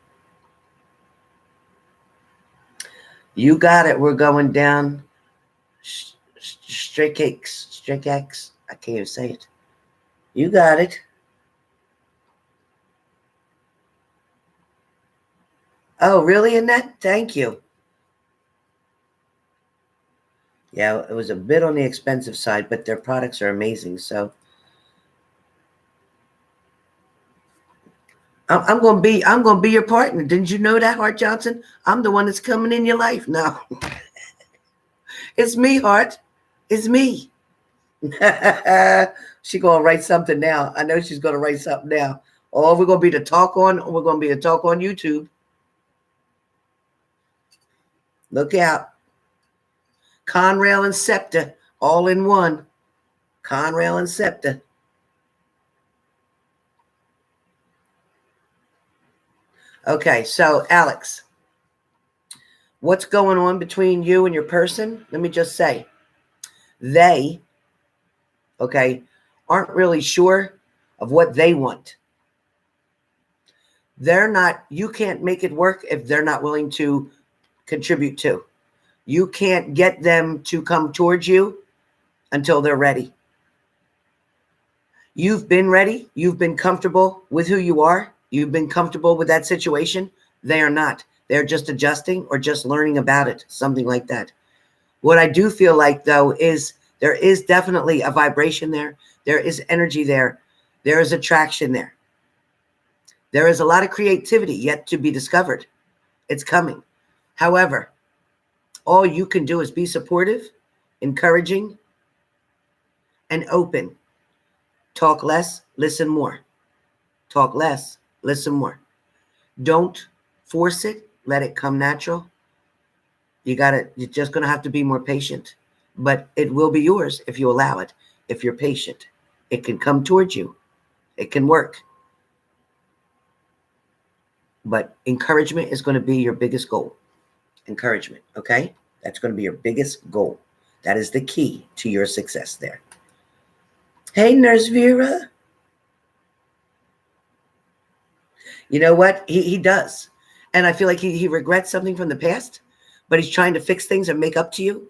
You got it. We're going down. Straight cakes. I can't even say it. You got it. Oh, really, Annette? Thank you. Yeah, it was a bit on the expensive side, but their products are amazing. So I'm gonna be your partner. Didn't you know that, Hart Johnson? I'm the one that's coming in your life now. It's me, Hart. It's me. She gonna write something now. I know she's gonna write something now. Or we're gonna be the talk on, or we're gonna be the talk on YouTube. Look out. Conrail and Scepter, all in one. Conrail and Scepter. Okay, so Alex, what's going on between you and your person? Let me just say, they, okay, aren't really sure of what they want. You can't make it work if they're not willing to contribute to. You can't get them to come towards you until they're ready. You've been ready. You've been comfortable with who you are. You've been comfortable with that situation. They are not. They're just adjusting or just learning about it, something like that. What I do feel like, though, is there is definitely a vibration there. There is energy there. There is attraction there. There is a lot of creativity yet to be discovered. It's coming. However, all you can do is be supportive, encouraging, and open. Talk less, listen more. Talk less, Listen more. Don't force it. Let it come natural. You're just going to have to be more patient. But it will be yours if you allow it. If you're patient, it can come towards you. It can work. But encouragement is going to be your biggest goal. Encouragement, okay? That's going to be your biggest goal. That is the key to your success there. Hey, Nurse Vera. You know what? He does. And I feel like he regrets something from the past, but he's trying to fix things and make up to you.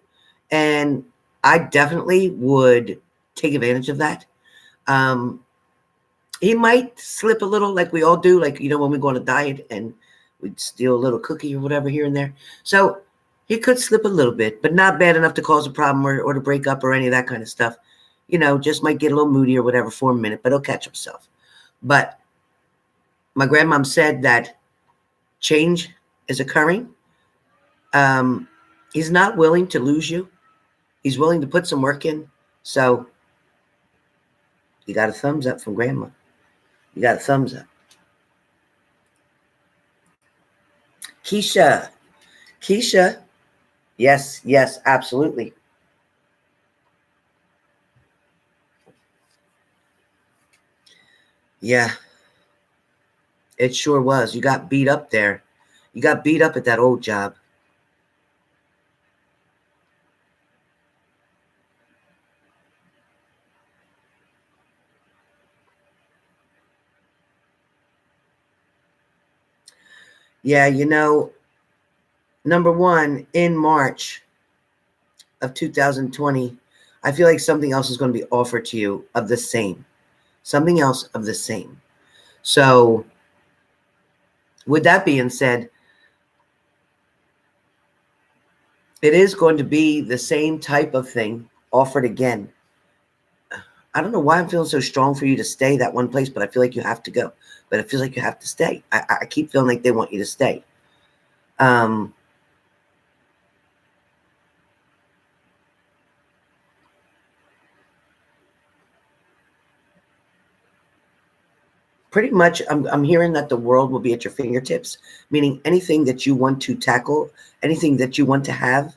And I definitely would take advantage of that. He might slip a little, like we all do, like, when we go on a diet and we'd steal a little cookie or whatever here and there. So he could slip a little bit, but not bad enough to cause a problem or to break up or any of that kind of stuff. Just might get a little moody or whatever for a minute, but he'll catch himself. But my grandmom said that change is occurring. He's not willing to lose you. He's willing to put some work in. So you got a thumbs up from Grandma. You got a thumbs up. Keisha. Yes, absolutely. Yeah, it sure was. You got beat up there. You got beat up at that old job. Yeah, number one, in March of 2020, I feel like something else is going to be offered to you of the same. Something else of the same. So, with that being said, it is going to be the same type of thing offered again. I don't know why I'm feeling so strong for you to stay that one place, but I feel like you have to go. But it feels like you have to stay. I keep feeling like they want you to stay. Pretty much, I'm hearing that the world will be at your fingertips, meaning anything that you want to tackle, anything that you want to have,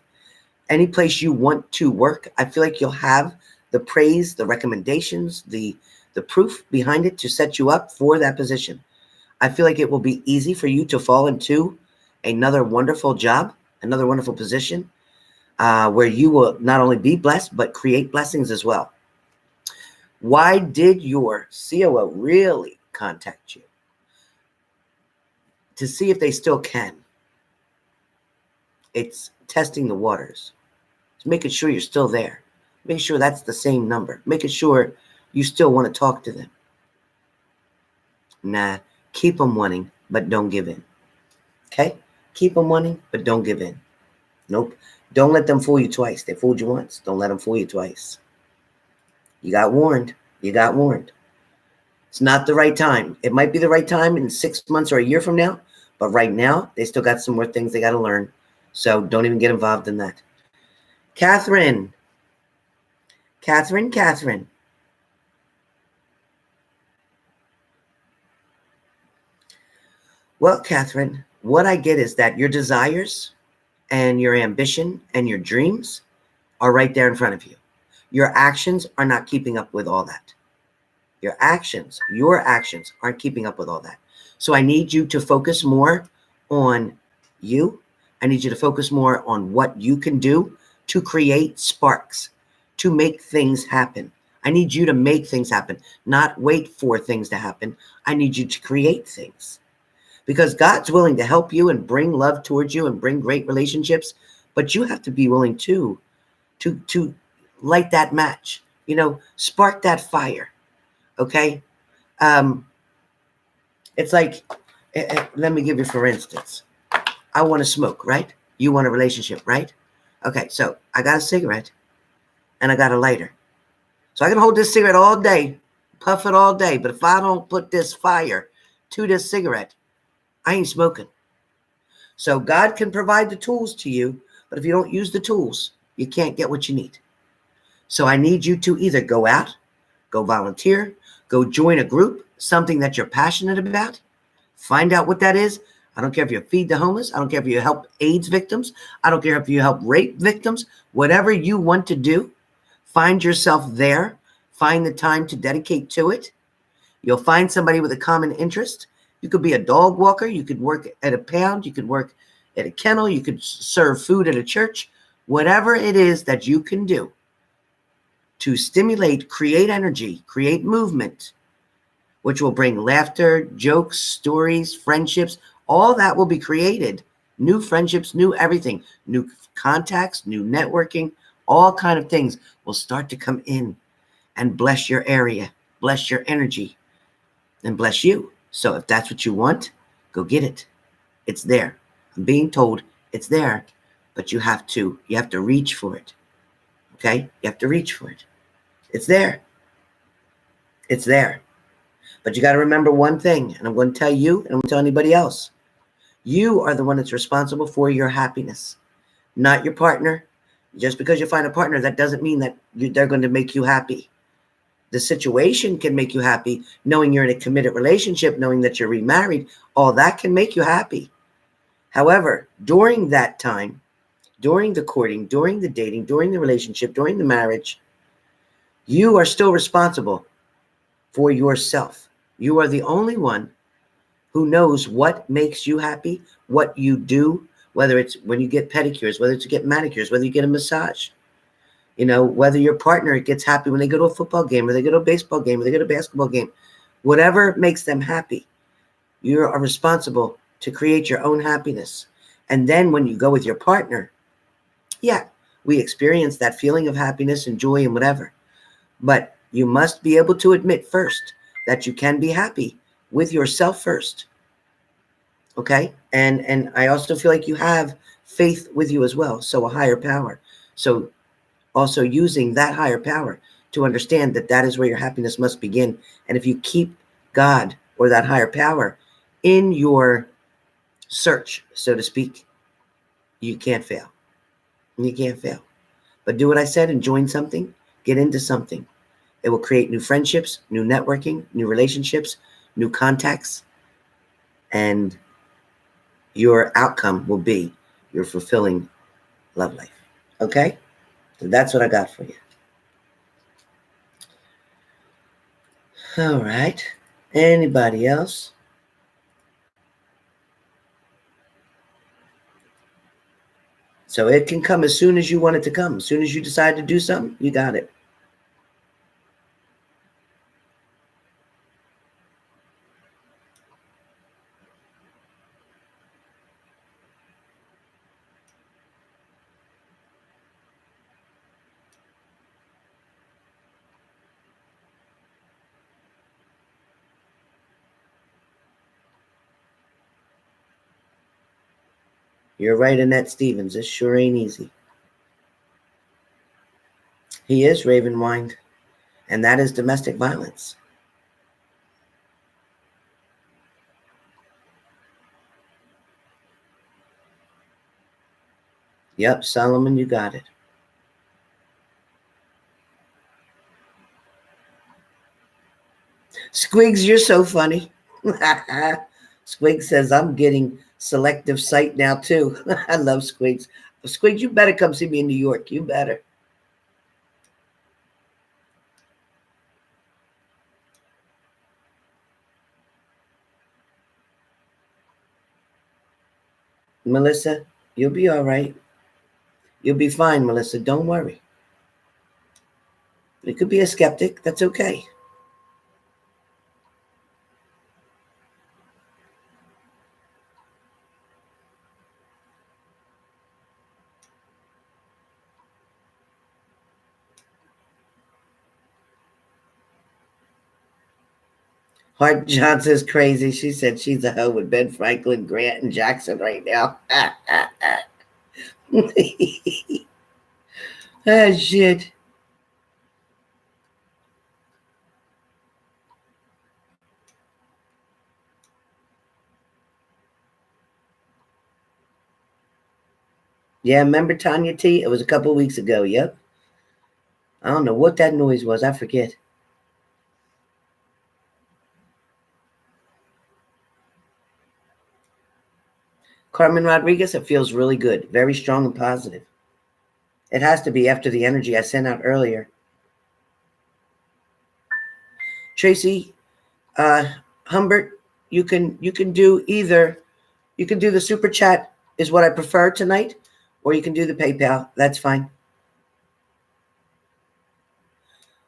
any place you want to work, I feel like you'll have the praise, the recommendations, the proof behind it to set you up for that position. I feel like it will be easy for you to fall into another wonderful job, another wonderful position, where you will not only be blessed, but create blessings as well. Why did your COO really contact you? To see if they still can. It's testing the waters. It's making sure you're still there. Make sure that's the same number. Making sure you still want to talk to them. Nah, keep them wanting, but don't give in. Okay? Keep them wanting, but don't give in. Nope. Don't let them fool you twice. They fooled you once. Don't let them fool you twice. You got warned. You got warned. It's not the right time. It might be the right time in 6 months or a year from now, but right now, they still got some more things they got to learn. So don't even get involved in that. Catherine. Well, Catherine, what I get is that your desires and your ambition and your dreams are right there in front of you. Your actions are not keeping up with all that. Your actions aren't keeping up with all that. So I need you to focus more on you. I need you to focus more on what you can do to create sparks, to make things happen. I need you to make things happen, not wait for things to happen. I need you to create things. Because God's willing to help you and bring love towards you and bring great relationships, but you have to be willing to light that match, spark that fire. Okay? It's like, let me give you, for instance, I want to smoke, right? You want a relationship, right? Okay, so I got a cigarette and I got a lighter. So I can hold this cigarette all day, puff it all day, but if I don't put this fire to this cigarette, I ain't smoking. So God can provide the tools to you, but if you don't use the tools, you can't get what you need. So I need you to either go out, go volunteer, go join a group, something that you're passionate about, Find out what that is. I don't care if you feed the homeless. I don't care if you help AIDS victims. I don't care if you help rape victims. Whatever you want to do, find yourself there. Find the time to dedicate to it. You'll find somebody with a common interest. You could be a dog walker. You could work at a pound. You could work at a kennel. You could serve food at a church. Whatever it is that you can do to stimulate, create energy, create movement, which will bring laughter, jokes, stories, friendships, all that will be created. New friendships, new everything, new contacts, new networking, all kind of things will start to come in and bless your area, bless your energy, and bless you. So if that's what you want, go get it. It's there. I'm being told it's there, but you have to reach for it. Okay? You have to reach for it. It's there. It's there. But you got to remember one thing, and I'm going to tell you, and I'm going to tell anybody else. You are the one that's responsible for your happiness, not your partner. Just because you find a partner, that doesn't mean that they're going to make you happy. The situation can make you happy, knowing you're in a committed relationship, knowing that you're remarried. All that can make you happy. However, during that time, during the courting, during the dating, during the relationship, during the marriage, you are still responsible for yourself. You are the only one who knows what makes you happy, what you do, whether it's when you get pedicures, whether it's to get manicures, whether you get a massage, whether your partner gets happy when they go to a football game or they go to a baseball game or they go to a basketball game, whatever makes them happy, you are responsible to create your own happiness. And then when you go with your partner, yeah, we experience that feeling of happiness and joy and whatever. But you must be able to admit first that you can be happy with yourself first. Okay? And I also feel like you have faith with you as well. So a higher power. So also using that higher power to understand that that is where your happiness must begin. And if you keep God or that higher power in your search, so to speak, you can't fail. You can't fail. But do what I said and join something. Get into something. It will create new friendships, new networking, new relationships, new contacts, and your outcome will be your fulfilling love life. Okay? So that's what I got for you. All right. Anybody else? So it can come as soon as you want it to come. As soon as you decide to do something, you got it. You're right, Annette Stevens. It sure ain't easy. He is Ravenwind, and that is domestic violence. Yep, Solomon, you got it. Squigs, you're so funny. Squigs says, I'm getting selective sight now, too. I love Squigs. Squigs, you better come see me in New York. You better. Melissa, you'll be all right. You'll be fine, Melissa. Don't worry. You could be a skeptic. That's okay. Hart Johnson is crazy. She said she's a hoe with Ben Franklin, Grant, and Jackson right now. Ah, shit. Yeah, remember Tanya T? It was a couple weeks ago. Yep. I don't know what that noise was. I forget. Carmen Rodriguez, it feels really good. Very strong and positive. It has to be after the energy I sent out earlier. Tracy, Humbert, you can do either. You can do the super chat is what I prefer tonight, or you can do the PayPal. That's fine.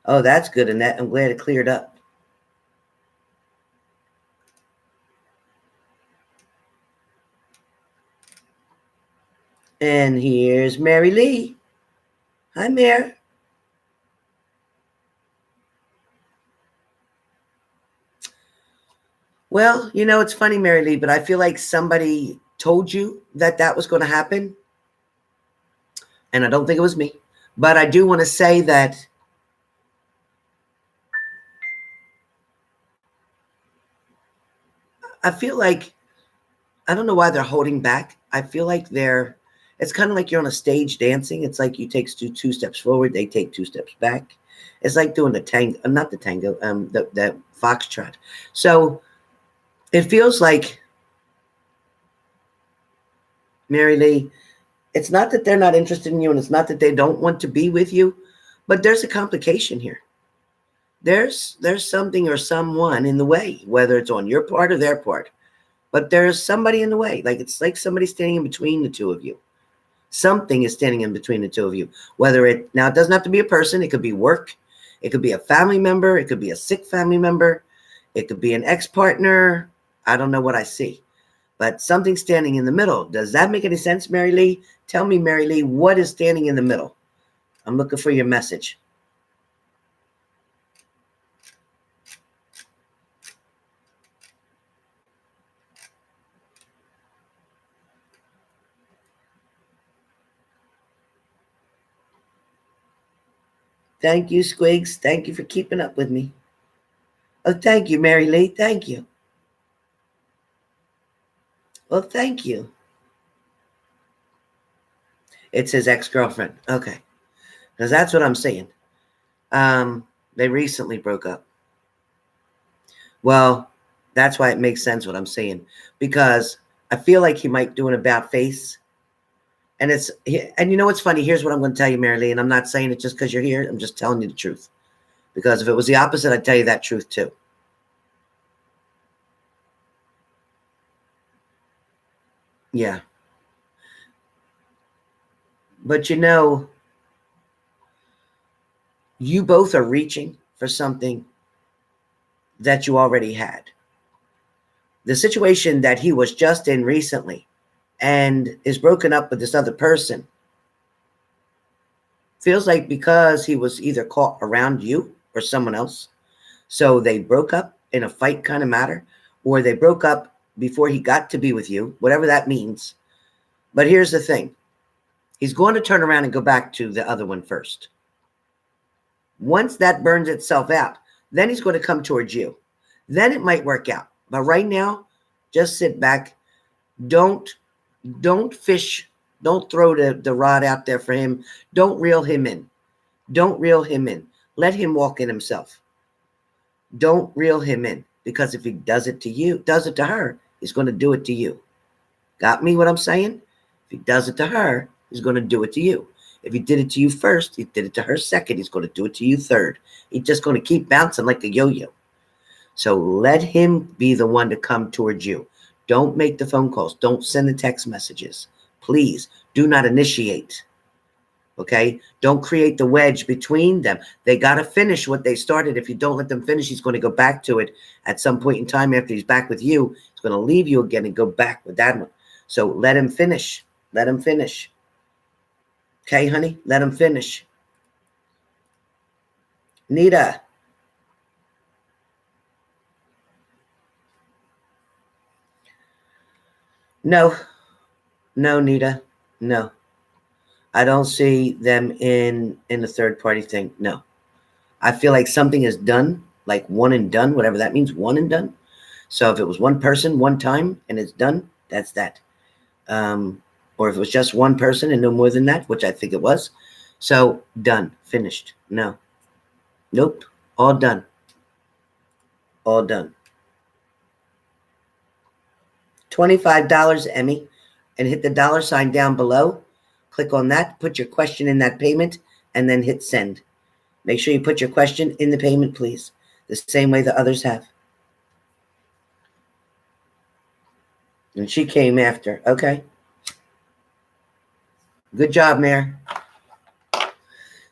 Oh, that's good, Annette. I'm glad it cleared up. And here's Mary Lee. Hi, Mary. Well, it's funny, Mary Lee, but I feel like somebody told you that that was going to happen. And I don't think it was me. But I do want to say that I feel like, I don't know why they're holding back. I feel like it's kind of like you're on a stage dancing. It's like you take two steps forward, they take 2 steps back. It's like doing the tango, not the tango, the foxtrot. So it feels like, Mary Lee, it's not that they're not interested in you, and it's not that they don't want to be with you, but there's a complication here. There's something or someone in the way, whether it's on your part or their part, but there's somebody in the way. Like it's like somebody standing in between the two of you. Something is standing in between the two of you. Now it doesn't have to be a person. It could be work. It could be a family member. It could be a sick family member. It could be an ex-partner. I don't know what I see, but something standing in the middle. Does that make any sense, Mary Lee? Tell me, Mary Lee, what is standing in the middle? I'm looking for your message. Thank you, Squigs. Thank you for keeping up with me. Oh, thank you, Mary Lee. Thank you. Well, thank you. It's his ex-girlfriend. Okay. Because that's what I'm saying. They recently broke up. Well, that's why it makes sense what I'm saying. Because I feel like he might do an about face. And you know what's funny? Here's what I'm going to tell you, Mary Lee. And I'm not saying it just because you're here. I'm just telling you the truth. Because if it was the opposite, I'd tell you that truth too. Yeah. But you both are reaching for something that you already had. The situation that he was just in recently and is broken up with this other person feels like because he was either caught around you or someone else. So they broke up in a fight kind of matter, or they broke up before he got to be with you, whatever that means. But here's the thing. He's going to turn around and go back to the other one first. Once that burns itself out, then he's going to come towards you. Then it might work out. But right now, just sit back. Don't fish. Don't throw the rod out there for him. Don't reel him in. Don't reel him in. Let him walk in himself. Don't reel him in. Because if he does it to her, he's going to do it to you. Got me what I'm saying? If he does it to her, he's going to do it to you. If he did it to you first, he did it to her second, he's going to do it to you third. He's just going to keep bouncing like a yo-yo. So let him be the one to come towards you. Don't make the phone calls. Don't send the text messages. Please do not initiate. Okay? Don't create the wedge between them. They got to finish what they started. If you don't let them finish, he's going to go back to it at some point in time after he's back with you. He's going to leave you again and go back with that one. So let him finish. Let him finish. Okay, honey? Let him finish. Nita. No, Nita. No. I don't see them in the third party thing. No. I feel like something is done, like one and done, whatever that means, one and done. So if it was one person, one time, and it's done, that's that. Or if it was just one person and no more than that, which I think it was. So done, finished. No. Nope. All done. All done. $25, Emmy. and hit the $ down below. Click on that, put your question in that payment, and then hit send. Make sure you put your question in the payment, please, the same way the others have. And she came after. Okay. Good job, Mayor.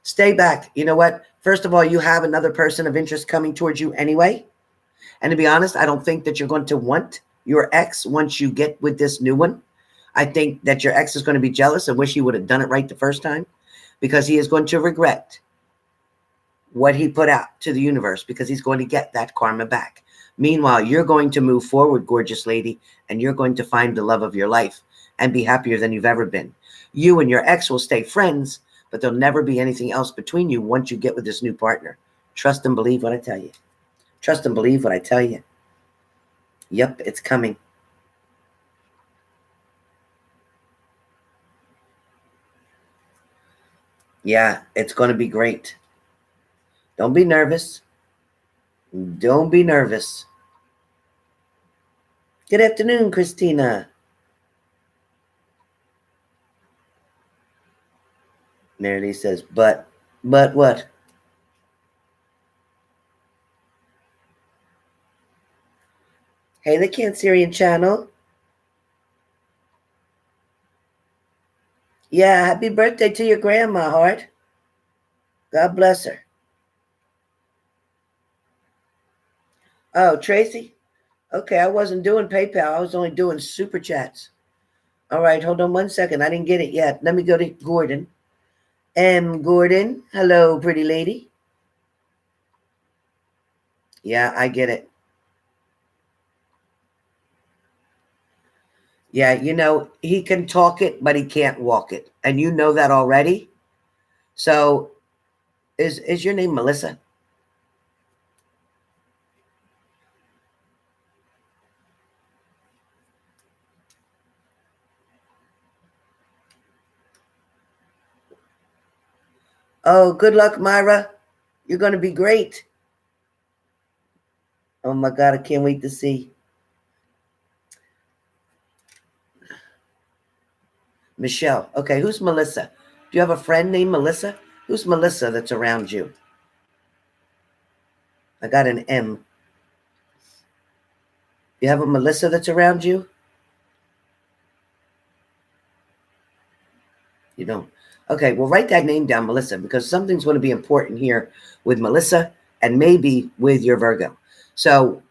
Stay back. You know what? First of all, you have another person of interest coming towards you anyway. And to be honest, I don't think that you're going to want your ex once you get with this new one. I think that your ex is going to be jealous and wish he would have done it right the first time, because he is going to regret what he put out to the universe, because he's going to get that karma back. Meanwhile, you're going to move forward, gorgeous lady, and you're going to find the love of your life and be happier than you've ever been. You and your ex will stay friends, but there'll never be anything else between you once you get with this new partner. Trust and believe what I tell you. Trust and believe what I tell you. Yep, it's coming. Yeah, it's going to be great. Don't be nervous. Don't be nervous. Good afternoon, Christina. Mary Lee says, but what? Hey, the Cancerian channel. Yeah, happy birthday to your grandma, Heart. God bless her. Oh, Tracy? Okay, I wasn't doing PayPal. I was only doing Super Chats. All right, hold on 1 second. I didn't get it yet. Let me go to Gordon. Gordon. Hello, pretty lady. Yeah, I get it. Yeah, you know, he can talk it, but he can't walk it. And you know that already. So is your name Melissa? Oh, good luck, Myra. You're going to be great. Oh, my God, I can't wait to see. Michelle. Okay, who's Melissa? Do you have a friend named Melissa? Who's Melissa that's around you? I got an M. You have a Melissa that's around you? You don't. Okay, well, write that name down, Melissa, because something's going to be important here with Melissa and maybe with your Virgo. So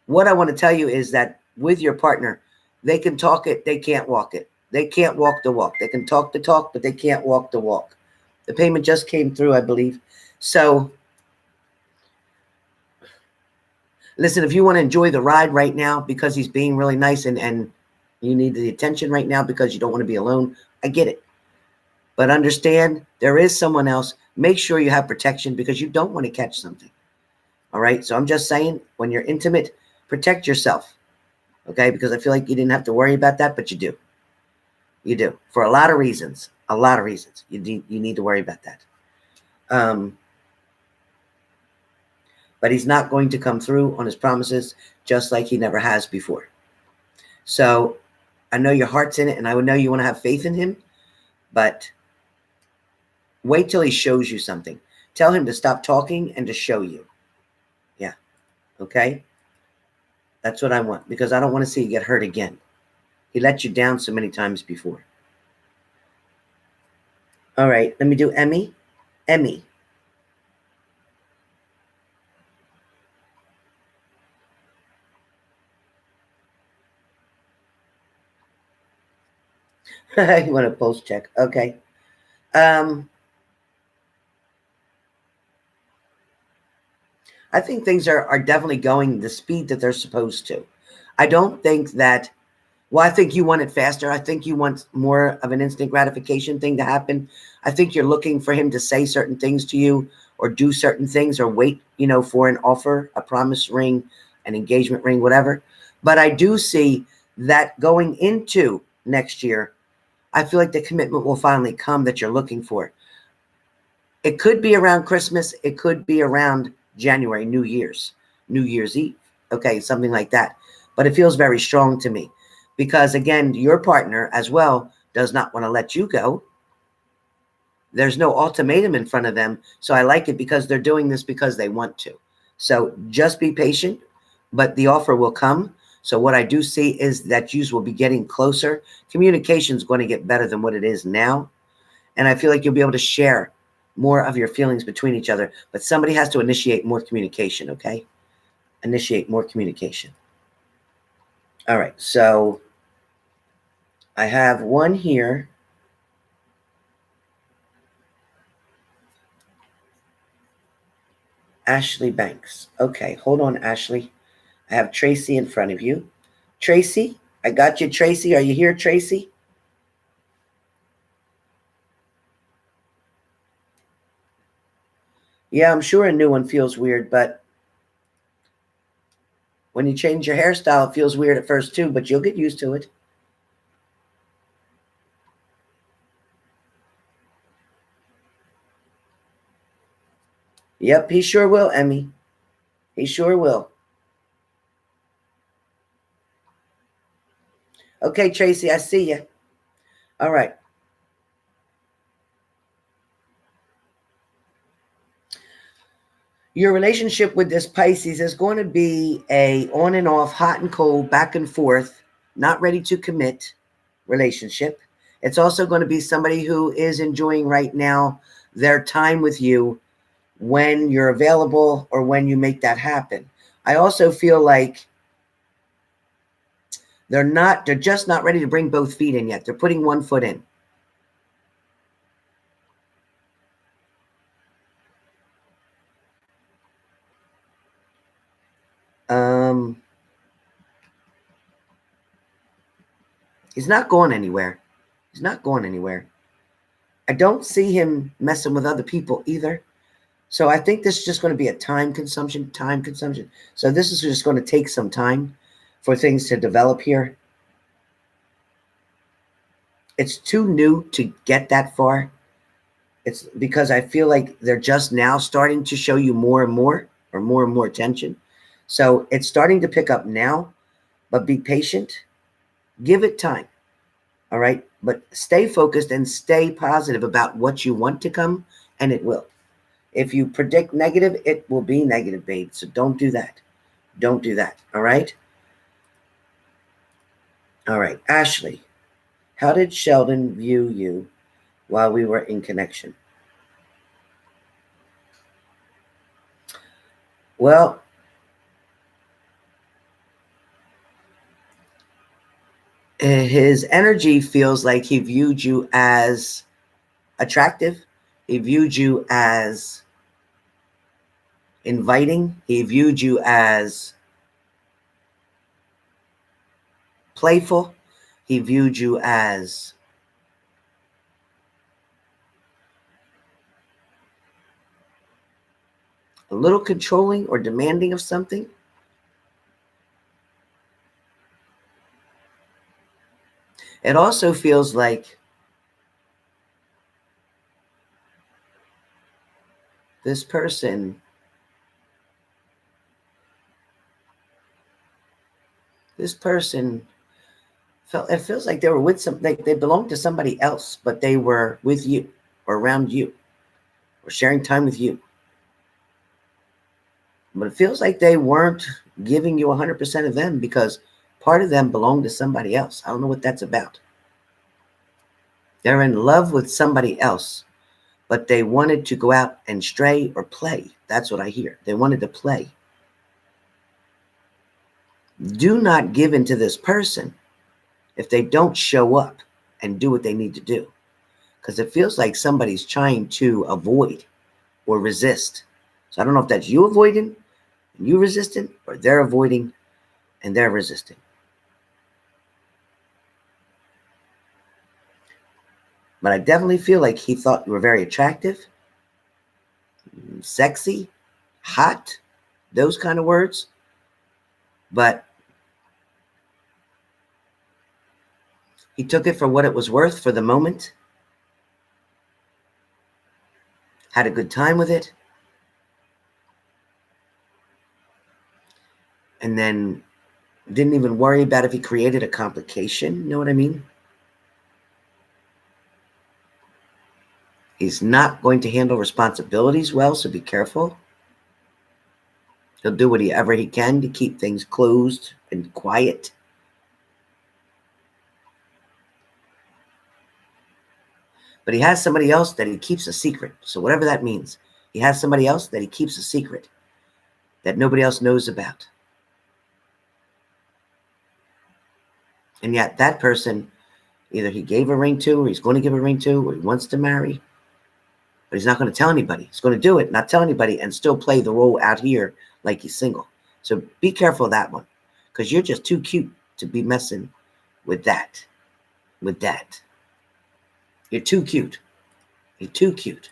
what I want to tell you is that with your partner, they can talk it, they can't walk it. They can't walk the walk. They can talk the talk, but they can't walk the walk. The payment just came through, I believe. So listen, if you want to enjoy the ride right now because he's being really nice and you need the attention right now because you don't want to be alone, I get it. But understand there is someone else. Make sure you have protection because you don't want to catch something. All right. So I'm just saying, when you're intimate, protect yourself. Okay. Because I feel like you didn't have to worry about that, but you do. You do. For a lot of reasons. A lot of reasons. You need to worry about that. But he's not going to come through on his promises just like he never has before. So I know your heart's in it, and I would know you want to have faith in him, but wait till he shows you something. Tell him to stop talking and to show you. Yeah. Okay? That's what I want, because I don't want to see you get hurt again. He let you down so many times before. All right. Let me do Emmy. Emmy. You want to post check. Okay. I think things are definitely going the speed that they're supposed to. I don't think that, well, I think you want it faster. I think you want more of an instant gratification thing to happen. I think you're looking for him to say certain things to you or do certain things or wait, for an offer, a promise ring, an engagement ring, whatever. But I do see that going into next year, I feel like the commitment will finally come that you're looking for. It could be around Christmas. It could be around January, New Year's Eve. Okay, something like that. But it feels very strong to me Because again, your partner as well does not want to let you go. There's no ultimatum in front of them. So I like it because they're doing this because they want to. So just be patient, but the offer will come. So what I do see is that you will be getting closer. Communication is going to get better than what it is now. And I feel like you'll be able to share more of your feelings between each other. But somebody has to initiate more communication, okay? Initiate more communication. All right, so I have one here. Ashley Banks. Okay, hold on, Ashley. I have Tracy in front of you. Tracy, I got you, Tracy. Are you here, Tracy? Yeah, I'm sure a new one feels weird, but when you change your hairstyle, it feels weird at first too, but you'll get used to it. Yep, he sure will, Emmy. He sure will. Okay, Tracy, I see you. All right. Your relationship with this Pisces is going to be a on and off, hot and cold, back and forth, not ready to commit relationship. It's also going to be somebody who is enjoying right now their time with you when you're available or when you make that happen. I also feel like they're just not ready to bring both feet in yet. They're putting one foot in. He's not going anywhere. He's not going anywhere. I don't see him messing with other people either. So I think this is just going to be a time consumption. So this is just going to take some time for things to develop here. It's too new to get that far. It's because I feel like they're just now starting to show you more and more attention. So it's starting to pick up now, but be patient. Give it time. All right. But stay focused and stay positive about what you want to come, and it will. If you predict negative, it will be negative, babe. So don't do that. Don't do that. All right. All right. Ashley, how did Sheldon view you while we were in connection? Well, his energy feels like he viewed you as attractive. He viewed you as inviting. He viewed you as playful. He viewed you as a little controlling or demanding of something. It also feels like this person felt, it feels like they were with they belonged to somebody else, but they were with you or around you or sharing time with you. But it feels like they weren't giving you 100% of them because part of them belonged to somebody else. I don't know what that's about. They're in love with somebody else, but they wanted to go out and stray or play. That's what I hear. They wanted to play. Do not give in to this person if they don't show up and do what they need to do, because it feels like somebody's trying to avoid or resist. So I don't know if that's you avoiding and you resisting, or they're avoiding and they're resisting. But I definitely feel like he thought you were very attractive, sexy, hot, those kind of words. But he took it for what it was worth for the moment, had a good time with it, and then Didn't even worry about if he created a complication. You know what I mean? He's not going to handle responsibilities well, so be careful. He'll do whatever he can to keep things closed and quiet. But he has somebody else that he keeps a secret. So whatever that means, he has somebody else that he keeps a secret that nobody else knows about. And yet that person, either he gave a ring to, or he's going to give a ring to, or he wants to marry. But he's not going to tell anybody. He's going to do it, not tell anybody, and still play the role out here like he's single. So be careful of that one, because you're just too cute to be messing with that. With that. You're too cute. You're too cute.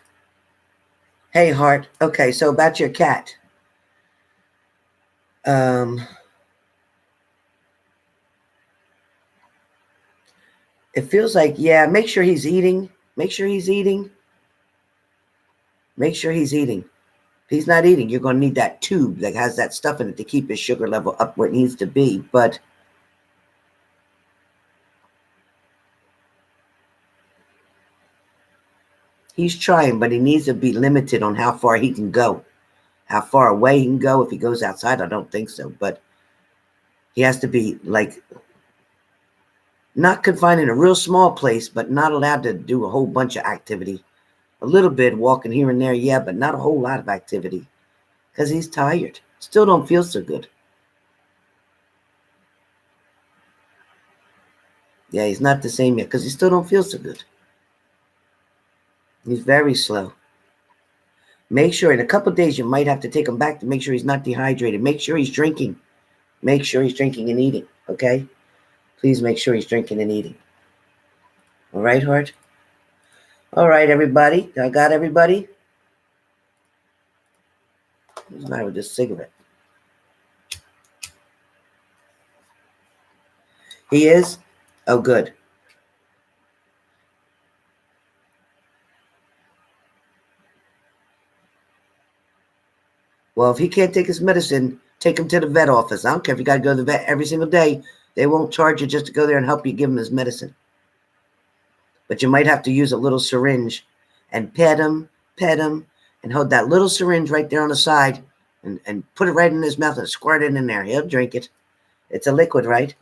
Hey, heart. Okay, so about your cat. It feels like, yeah, make sure he's eating. Make sure he's eating. Make sure he's eating. If he's not eating, you're going to need that tube that has that stuff in it to keep his sugar level up where it needs to be. But he's trying, but he needs to be limited on how far he can go. How far away he can go. If he goes outside, I don't think so. But he has to be like not confined in a real small place, but not allowed to do a whole bunch of activity. A little bit walking here and there, yeah, but not a whole lot of activity because he's tired. Still don't feel so good. Yeah, he's not the same yet because he still don't feel so good. He's very slow. Make sure in a couple of days you might have to take him back to make sure he's not dehydrated. Make sure he's drinking. Make sure he's drinking and eating, okay? Please make sure he's drinking and eating. All right, heart? All right, everybody. I got everybody? What's the matter with this cigarette? He is? Oh, good. Well, if he can't take his medicine, take him to the vet office. I don't care if you got to go to the vet every single day. They won't charge you just to go there and help you give him his medicine. But you might have to use a little syringe and pet him, and hold that little syringe right there on the side and put it right in his mouth and squirt it in there. He'll drink it. It's a liquid, right?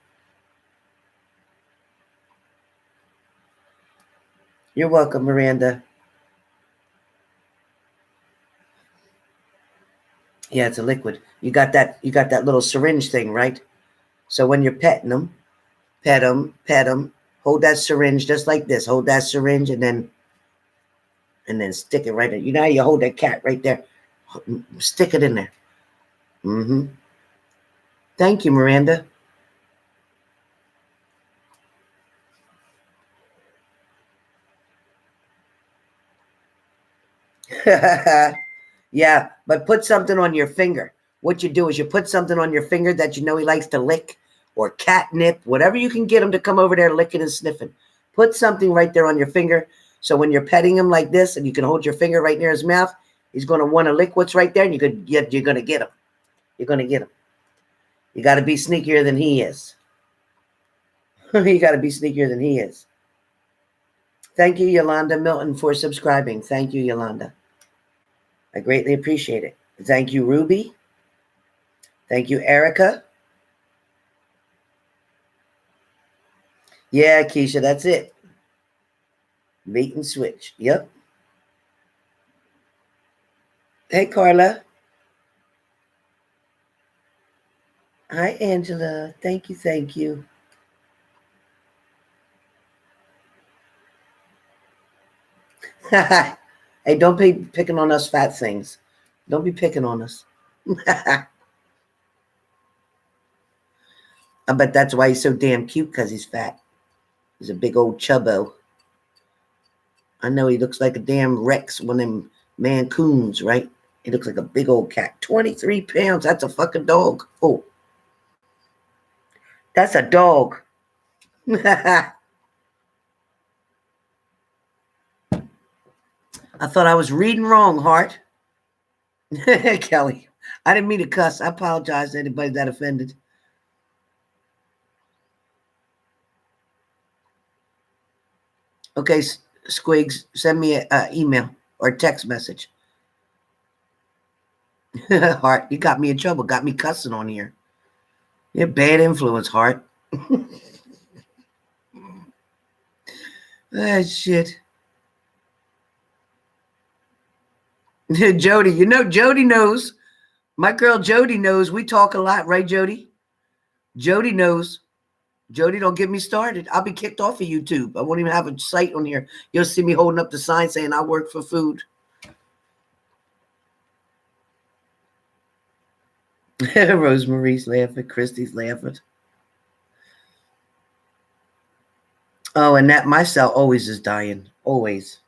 You're welcome, Miranda. Yeah, it's a liquid. You got that little syringe thing, right? So when you're petting him, pet him, hold that syringe just like this. Hold that syringe and then stick it right in. You know how you hold that cat right there? Stick it in there. Mm-hmm. Thank you, Miranda. Yeah, but put something on your finger. What you do is you put something on your finger that you know he likes to lick, or catnip, whatever you can get him to come over there licking and sniffing. Put something right there on your finger, so when you're petting him like this and you can hold your finger right near his mouth, he's going to want to lick what's right there, and you're going to get him. You're going to get him. You got to be sneakier than he is. You got to be sneakier than he is. Thank you, Yolanda Milton, for subscribing. Thank you, Yolanda. I greatly appreciate it. Thank you, Ruby. Thank you, Erica. Yeah, Keisha, that's it. Bait and switch. Yep. Hey, Carla. Hi, Angela. Thank you. Thank you. Hey, don't be picking on us fat things. Don't be picking on us. I bet that's why he's so damn cute, because he's fat. He's a big old chubbo. I know he looks like a damn Rex, one of them Mancoons, right? He looks like a big old cat. 23 pounds. That's a fucking dog. Oh. That's a dog. I thought I was reading wrong, Hart. Kelly, I didn't mean to cuss. I apologize to anybody that offended. Okay, Squigs, send me an email or text message. Heart, you got me in trouble. Got me cussing on here. You're bad influence, Heart. Ah, shit. Jody, Jody knows. My girl Jody knows we talk a lot, right, Jody? Jody knows. Jody, don't get me started. I'll be kicked off of YouTube. I won't even have a site on here. You'll see me holding up the sign saying I work for food. Rosemarie's laughing. Christy's laughing. Oh, and that my cell always is dying. Always.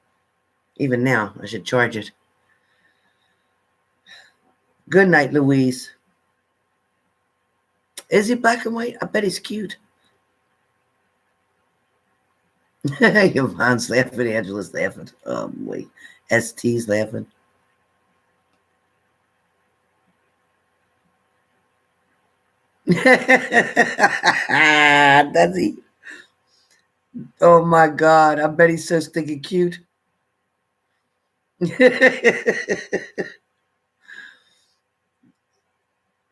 Even now, I should charge it. Good night, Louise. Is he black and white? I bet he's cute. Yvonne's laughing. Angela's laughing. Oh, boy. ST's laughing. Does he? Oh, my God. I bet he's so stinking cute.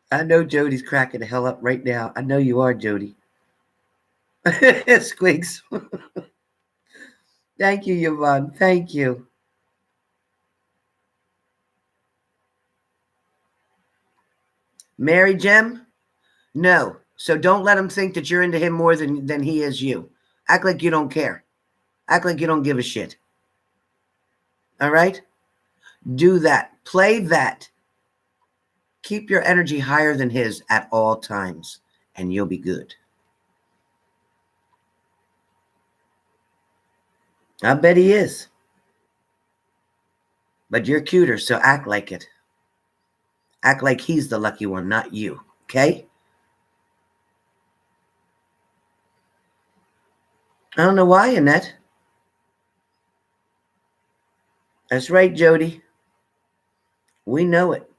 I know Jody's cracking the hell up right now. I know you are, Jody. Squigs. Thank you, Yvonne. Thank you. Mary Jem? No. So don't let him think that you're into him more than he is you. Act like you don't care. Act like you don't give a shit. All right? Do that. Play that. Keep your energy higher than his at all times, and you'll be good. I bet he is. But you're cuter, so act like it. Act like he's the lucky one, not you. Okay? I don't know why, Annette. That's right, Jody. We know it.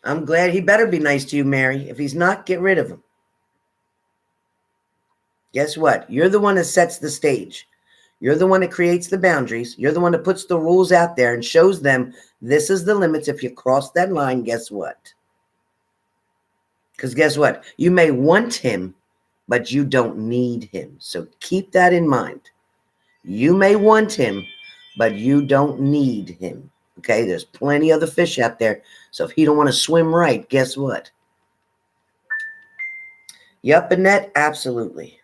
I'm glad. He better be nice to you, Mary. If he's not, get rid of him. Guess what? You're the one that sets the stage. You're the one that creates the boundaries. You're the one that puts the rules out there and shows them this is the limits. If you cross that line, guess what? Because guess what? You may want him, but you don't need him. So keep that in mind. You may want him, but you don't need him. Okay? There's plenty of other fish out there. So if he don't want to swim right, guess what? Yup, Annette, absolutely.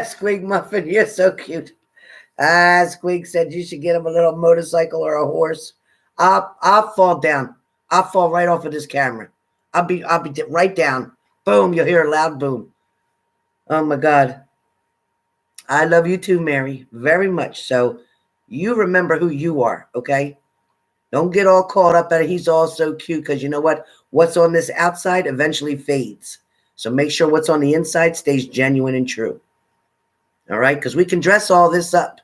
Squeak Muffin, you're so cute. Squeak said you should get him a little motorcycle or a horse. I'll fall down. I'll fall right off of this camera. I'll be right down. Boom, you'll hear a loud boom. Oh my God. I love you too, Mary, very much. So you remember who you are, okay? Don't get all caught up at it. He's all so cute because you know what? What's on this outside eventually fades. So make sure what's on the inside stays genuine and true. All right? Because we can dress all this up.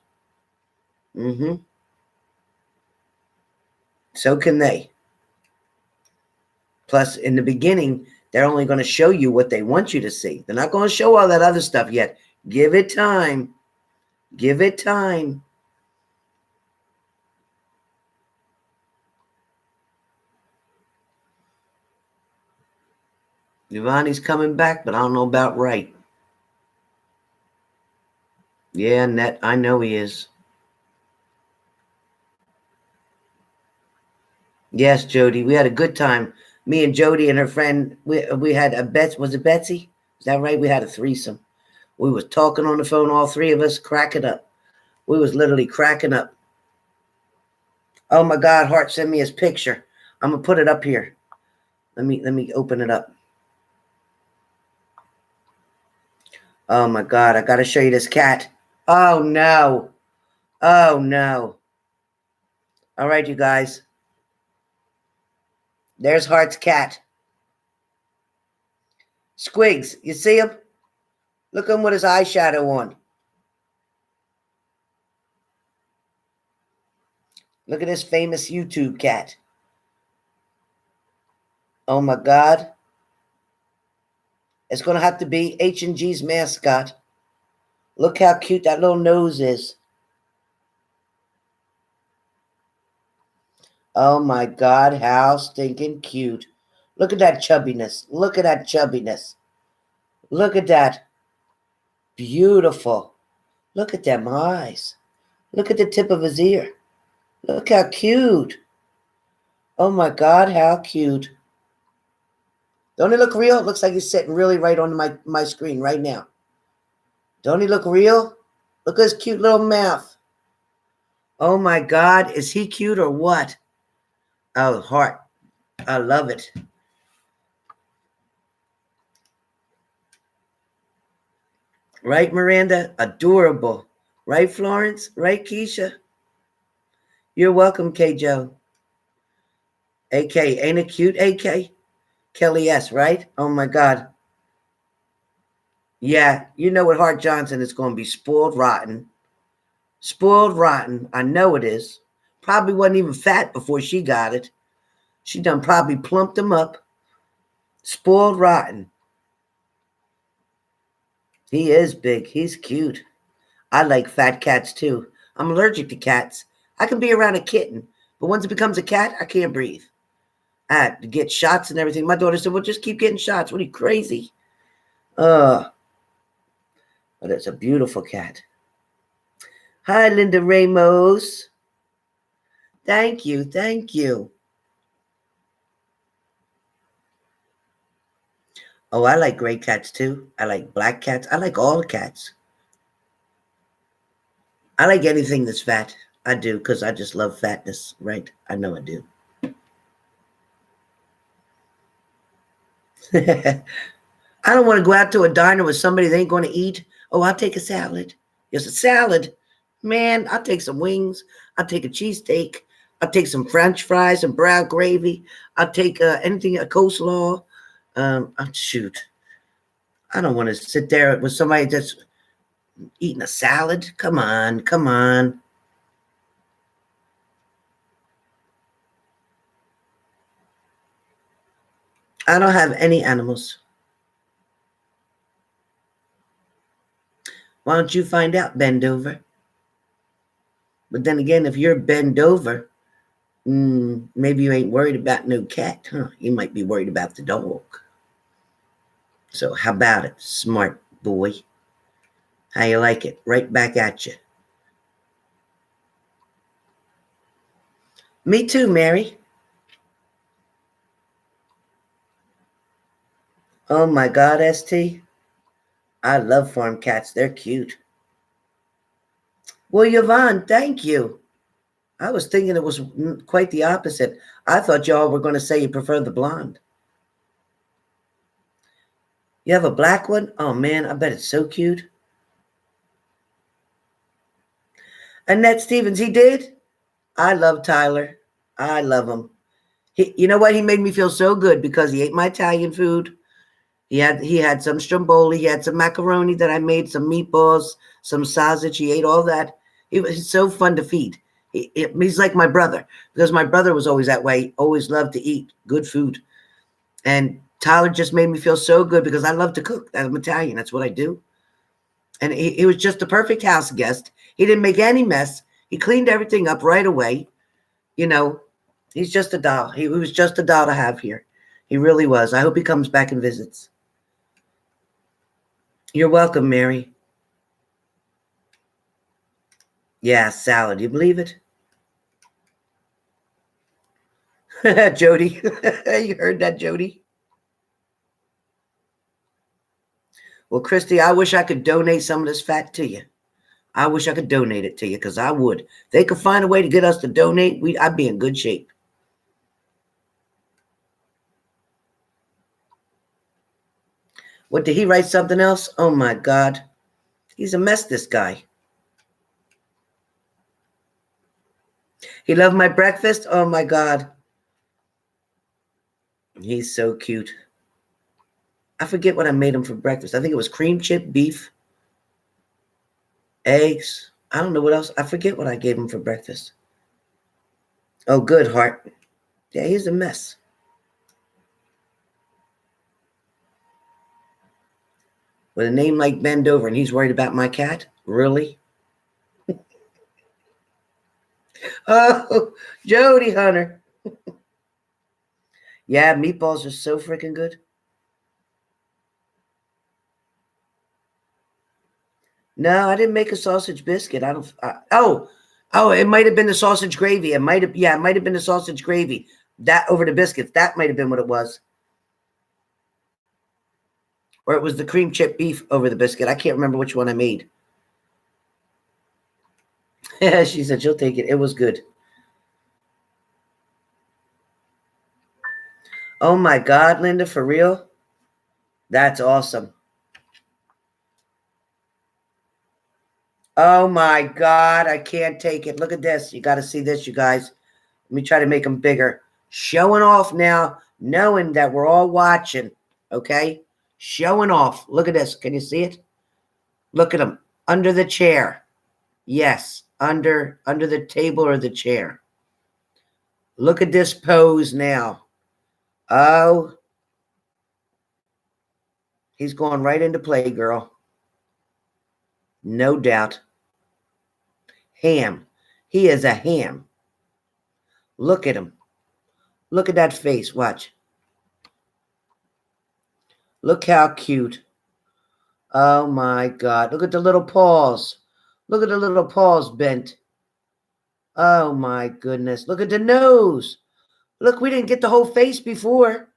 So can they. Plus, in the beginning, they're only going to show you what they want you to see. They're not going to show all that other stuff yet. Give it time. Give it time. Giovanni's coming back, but I don't know about right. Yeah, Ned, I know he is. Yes, Jody, we had a good time. Me and Jody and her friend, we had a was it Betsy? Is that right? We had a threesome. We was talking on the phone, all three of us, cracking up. We was literally cracking up. Oh my God, Hart sent me his picture. I'm gonna put it up here. Let me open it up. Oh my God, I gotta show you this cat. Oh no. Oh no. All right, you guys. There's Hart's cat. Squigs, you see him? Look at him with his eyeshadow on. Look at this famous YouTube cat. Oh my God. It's going to have to be H&G's mascot. Look how cute that little nose is. Oh my God, how stinking cute. Look at that chubbiness. Look at that chubbiness. Look at that. Beautiful. Look at them eyes. Look at the tip of his ear. Look how cute. Oh my God, how cute. Don't he look real? It looks like he's sitting really right on my screen right now. Don't he look real? Look at his cute little mouth. Oh my God, is he cute or what? Oh, heart. I love it. Right, Miranda? Adorable. Right, Florence? Right, Keisha? You're welcome, K. Joe. AK, ain't it cute, AK? Kelly S., right? Oh my God. Yeah, you know what Hart Johnson is going to be spoiled rotten. Spoiled rotten. I know it is. Probably wasn't even fat before she got it. She done probably plumped him up. Spoiled rotten. He is big. He's cute. I like fat cats too. I'm allergic to cats. I can be around a kitten, but once it becomes a cat, I can't breathe. I had to get shots and everything. My daughter said, well, just keep getting shots. What are you, crazy? But it's a beautiful cat. Hi, Linda Ramos. Thank you. Thank you. Oh, I like gray cats too. I like black cats. I like all cats. I like anything that's fat. I do, because I just love fatness, right? I know I do. I don't want to go out to a diner with somebody that ain't going to eat. Oh, I'll take a salad. Just a salad. Man, I'll take some wings. I'll take a cheesesteak. I'll take some French fries and brown gravy. I'll take anything, a coleslaw. Shoot. I don't want to sit there with somebody that's eating a salad. Come on, come on. I don't have any animals. Why don't you find out, bend over? But then again, if you're bend over, maybe you ain't worried about no cat, huh? You might be worried about the dog. So how about it, smart boy? How you like it? Right back at you. Me too, Mary. Oh my God, ST. I love farm cats. They're cute. Well, Yvonne, thank you. I was thinking it was quite the opposite. I thought y'all were going to say you prefer the blonde. You have a black one? Oh man, I bet it's so cute. Annette Stevens, he did? I love Tyler. I love him. You know what? He made me feel so good because he ate my Italian food. He had some stromboli. He had some macaroni that I made, some meatballs, some sausage. He ate all that. He's so fun to feed. He's like my brother, because my brother was always that way. He always loved to eat good food. And Tyler just made me feel so good because I love to cook. I'm Italian. That's what I do. And he was just the perfect house guest. He didn't make any mess. He cleaned everything up right away. You know, he's just a doll. He was just a doll to have here. He really was. I hope he comes back and visits. You're welcome, Mary. Yeah, salad. You believe it? Jody. You heard that, Jody? Well, Christy, I wish I could donate some of this fat to you. I wish I could donate it to you, because I would. If they could find a way to get us to donate, I'd be in good shape. What, did he write something else? Oh my God. He's a mess, this guy. He loved my breakfast? Oh my God. He's so cute. I forget what I made him for breakfast. I think it was cream chip beef, eggs. I don't know what else. I forget what I gave him for breakfast. Oh, good, Heart. Yeah, he's a mess. With a name like Bendover, and he's worried about my cat? Really? Oh, Jody Hunter. Yeah, meatballs are so freaking good. No, I didn't make a sausage biscuit. I don't. Oh, it might have been the sausage gravy. It might have. Yeah, it might have been the sausage gravy. That over the biscuits. That might have been what it was. Or it was the cream chip beef over the biscuit. I can't remember which one I made. She said she'll take it. It was good. Oh my God, Linda, for real? That's awesome. Oh my God, I can't take it. Look at this. You got to see this, you guys. Let me try to make them bigger. Showing off now, knowing that we're all watching, okay? Showing off. Look at this. Can you see it? Look at them. Under the chair. Yes, under the table or the chair. Look at this pose now. Oh, he's going right into play, girl. No doubt. Ham. He is a ham. Look at him. Look at that face. Watch. Look how cute. Oh my God. Look at the little paws. Look at the little paws bent. Oh my goodness. Look at the nose. Look, we didn't get the whole face before.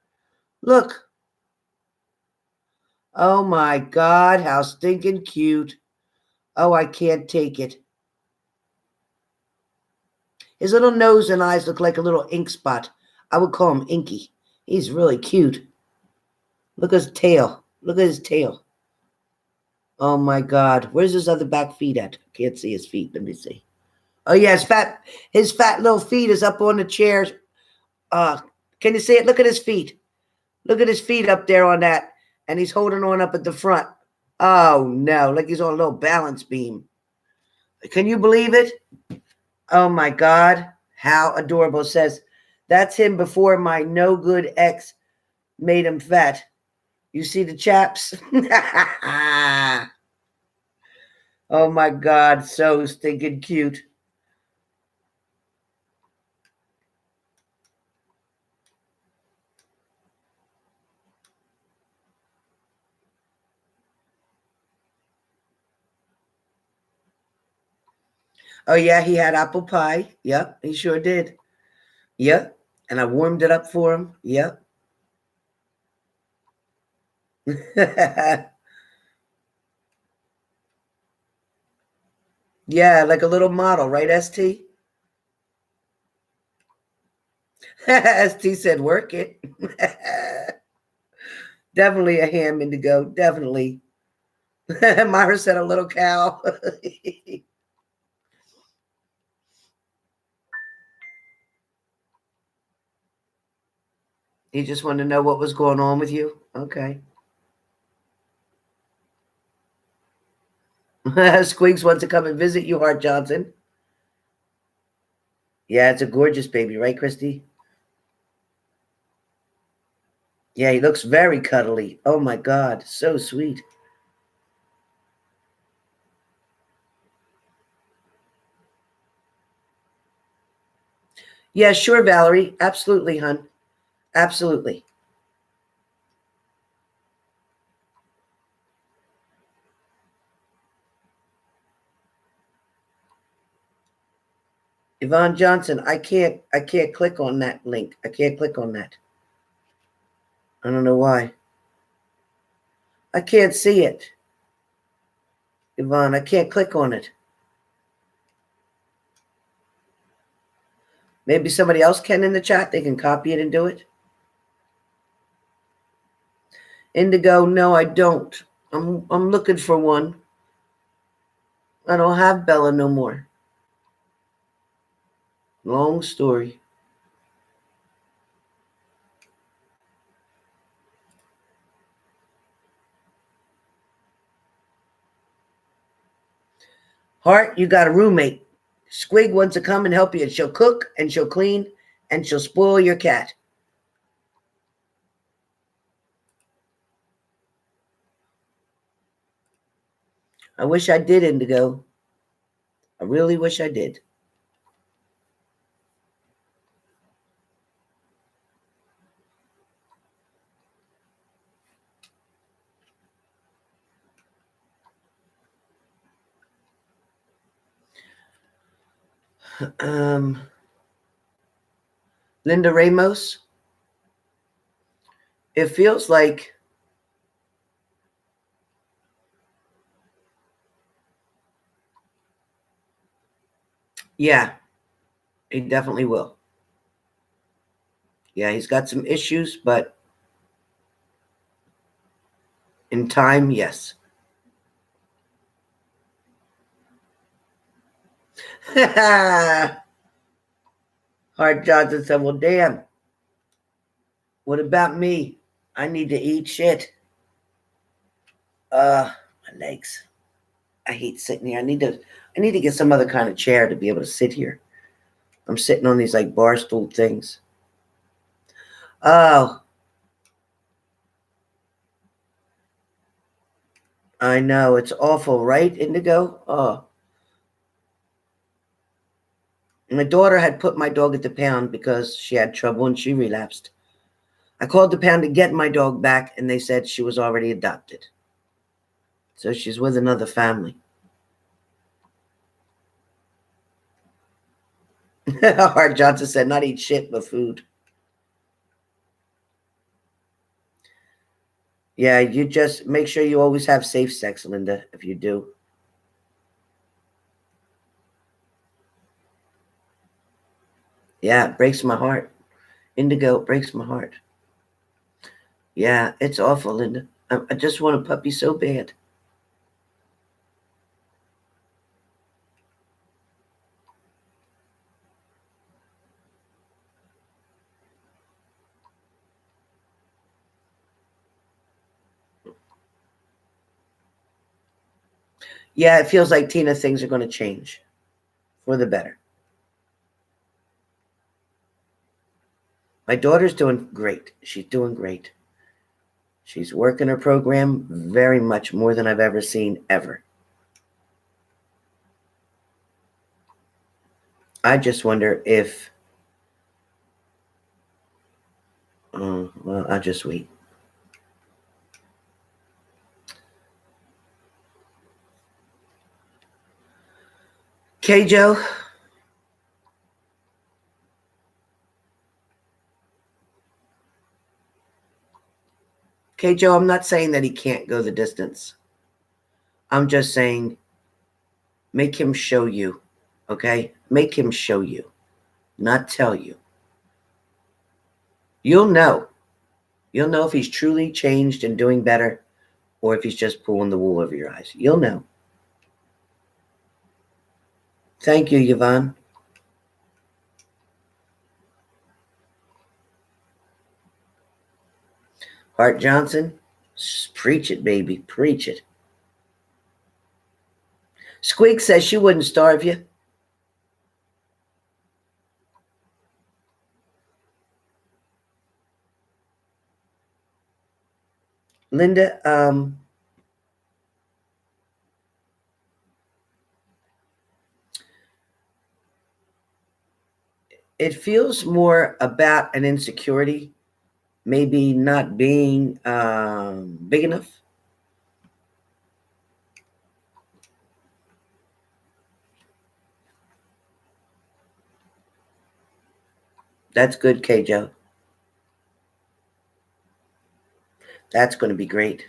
Look. Oh my God. How stinking cute. Oh, I can't take it. His little nose and eyes look like a little ink spot. I would call him Inky. He's really cute. Look at his tail. Look at his tail. Oh my God. Where's his other back feet at? Can't see his feet. Let me see. Oh yeah, his fat little feet is up on the chairs. Can you see it? Look at his feet. Look at his feet up there on that. And he's holding on up at the front. Oh no, like he's on a little balance beam. Can you believe it? Oh my God. How adorable. It says, that's him before my no good ex made him fat. You see the chaps? Oh my God, so stinking cute. Oh yeah, he had apple pie. Yep, he sure did. Yep. And I warmed it up for him. Yep. Yeah, like a little model, right, ST? ST said, work it. Definitely a ham indigo. Definitely. Myra said a little cow. He just wanted to know what was going on with you? Okay. Squeaks wants to come and visit you, Hart Johnson. Yeah, it's a gorgeous baby, right, Christy? Yeah, he looks very cuddly. Oh my God, so sweet. Yeah, sure, Valerie. Absolutely, hon. Absolutely. Yvonne Johnson, I can't click on that link. I can't click on that. I don't know why. I can't see it. Yvonne, I can't click on it. Maybe somebody else can in the chat. They can copy it and do it. Indigo, no, I don't. I'm looking for one. I don't have Bella no more. Long story. Hart, you got a roommate. Squig wants to come and help you, and she'll cook and she'll clean and she'll spoil your cat. I wish I did, Indigo. I really wish I did. Um, Linda Ramos, it feels like yeah, he definitely will. Yeah, he's got some issues, but in time, yes. Hard Johnson said, well, damn, what about me? I need to eat shit. My legs. I hate sitting here. I need to get some other kind of chair to be able to sit here. I'm sitting on these like bar stool things. Oh, I know. It's awful, right, Indigo? Oh. My daughter had put my dog at the pound because she had trouble and she relapsed. I called the pound to get my dog back, and they said she was already adopted. So she's with another family. Hart Johnson said, not eat shit, but food. Yeah, you just make sure you always have safe sex, Linda, if you do. Yeah, it breaks my heart. Indigo, it breaks my heart. Yeah, it's awful, Linda. I just want a puppy so bad. Yeah, it feels like, Tina, things are going to change for the better. My daughter's doing great. She's doing great. She's working her program very much more than I've ever seen, ever. I just wonder if, well, I'll just wait. Okay, Joe. Okay, Joe, I'm not saying that he can't go the distance. I'm just saying make him show you, okay? Make him show you, not tell you. You'll know. You'll know if he's truly changed and doing better or if he's just pulling the wool over your eyes. You'll know. Thank you, Yvonne. Hart Johnson, preach it, baby. Preach it. Squeak says she wouldn't starve you. Linda, it feels more about an insecurity, maybe not being big enough. That's good, K. Joe. That's going to be great.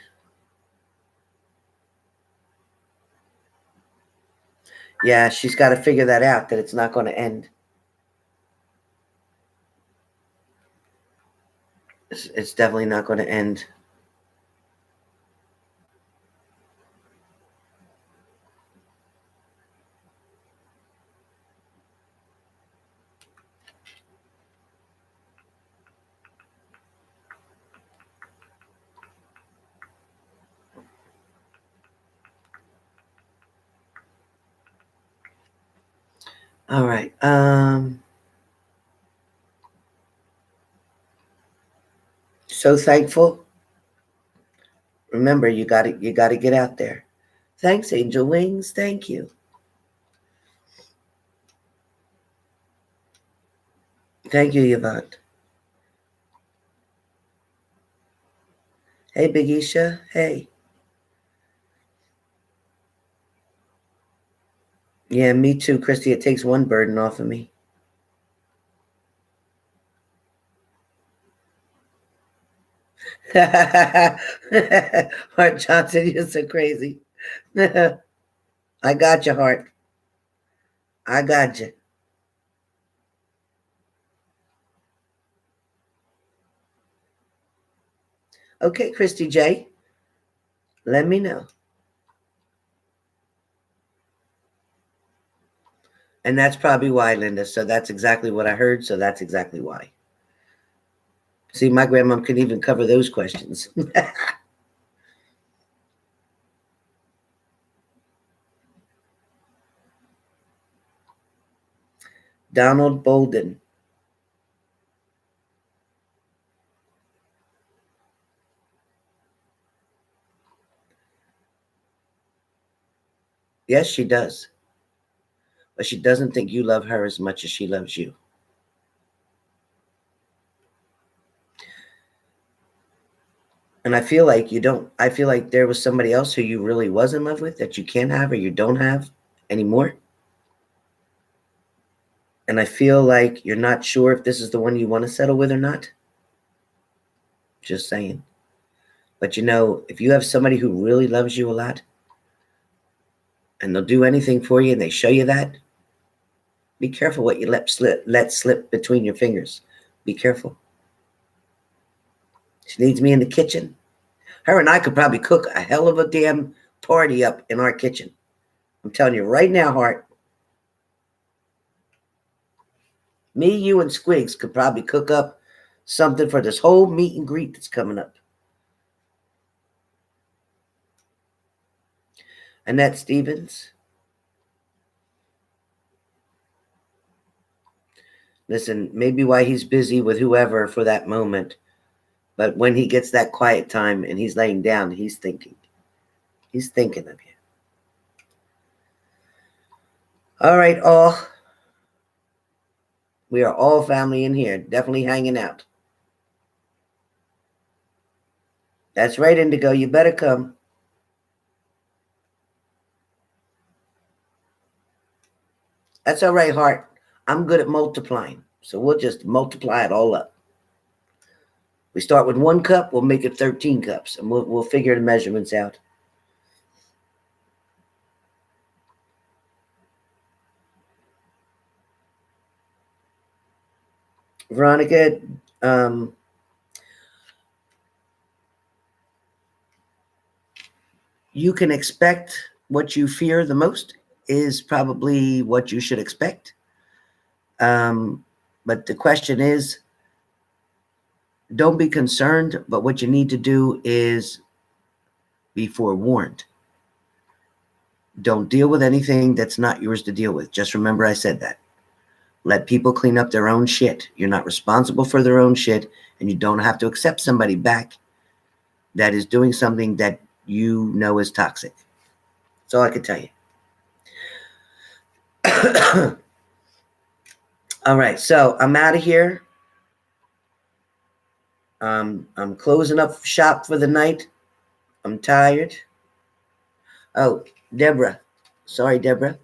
Yeah, she's got to figure that out, that it's not going to end. It's definitely not going to end. All right. So thankful. Remember, you got to get out there. Thanks, Angel Wings. Thank you. Thank you, Yvonne. Hey, Big Isha. Hey. Yeah, me too, Christy. It takes one burden off of me. Hart Johnson, you're so crazy. I got you, Hart. I got you. Okay, Christy J. Let me know. And that's probably why, Linda. So that's exactly what I heard. So that's exactly why. See, my grandmom couldn't even cover those questions. Donald Bolden. Yes, she does. But she doesn't think you love her as much as she loves you. And I feel like you don't. I feel like there was somebody else who you really was in love with that you can't have or you don't have anymore. And I feel like you're not sure if this is the one you want to settle with or not. Just saying. But if you have somebody who really loves you a lot and they'll do anything for you and they show you that, be careful what you let slip between your fingers. Be careful. She needs me in the kitchen. Her and I could probably cook a hell of a damn party up in our kitchen. I'm telling you right now, Hart. Me, you, and Squigs could probably cook up something for this whole meet and greet that's coming up. Annette Stevens. Listen, maybe why he's busy with whoever for that moment. But when he gets that quiet time and he's laying down, he's thinking. He's thinking of you. All right, all. We are all family in here. Definitely hanging out. That's right, Indigo. You better come. That's all right, Hart. I'm good at multiplying. So we'll just multiply it all up. We start with 1 cup, we'll make it 13 cups, and we'll figure the measurements out. Veronica, you can expect what you fear the most is probably what you should expect. But the question is, don't be concerned, but what you need to do is be forewarned. Don't deal with anything that's not yours to deal with. Just remember I said that. Let people clean up their own shit. You're not responsible for their own shit, and you don't have to accept somebody back that is doing something that you know is toxic. That's all I can tell you. All right, so I'm out of here. I'm closing up shop for the night. I'm tired. Oh, Deborah. Sorry, Deborah.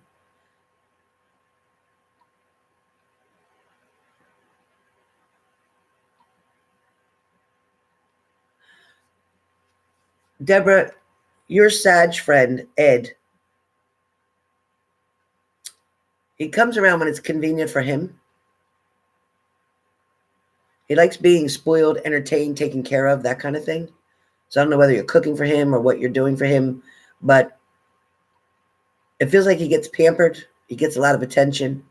Deborah, your Sag friend, Ed, he comes around when it's convenient for him. He likes being spoiled, entertained, taken care of, that kind of thing. So I don't know whether you're cooking for him or what you're doing for him, but it feels like he gets pampered. He gets a lot of attention.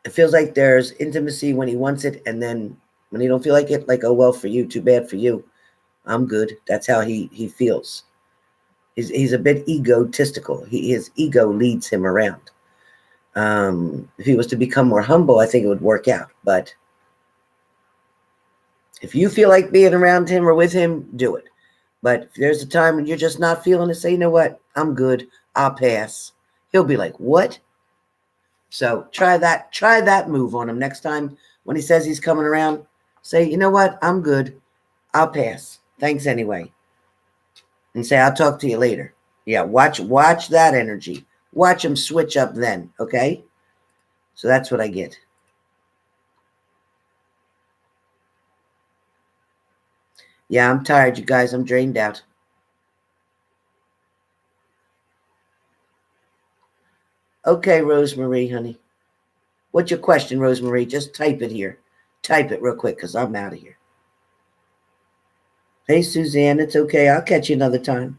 It feels like there's intimacy when he wants it, and then when he don't feel like it, like, oh, well, for you, too bad for you. I'm good. That's how he feels. He's a bit egotistical. His ego leads him around. If he was to become more humble, I think it would work out. But If you feel like being around him or with him, do it. But if there's a time when you're just not feeling it, say, you know what? I'm good. I'll pass. He'll be like, what? So try that move on him next time when he says he's coming around. Say, you know what? I'm good. I'll pass. Thanks anyway. And say, I'll talk to you later. Yeah, watch that energy. Watch him switch up then, okay? So that's what I get. Yeah, I'm tired, you guys. I'm drained out. Okay, Rosemary, honey. What's your question, Rosemary? Just type it here. Type it real quick because I'm out of here. Hey, Suzanne, it's okay. I'll catch you another time.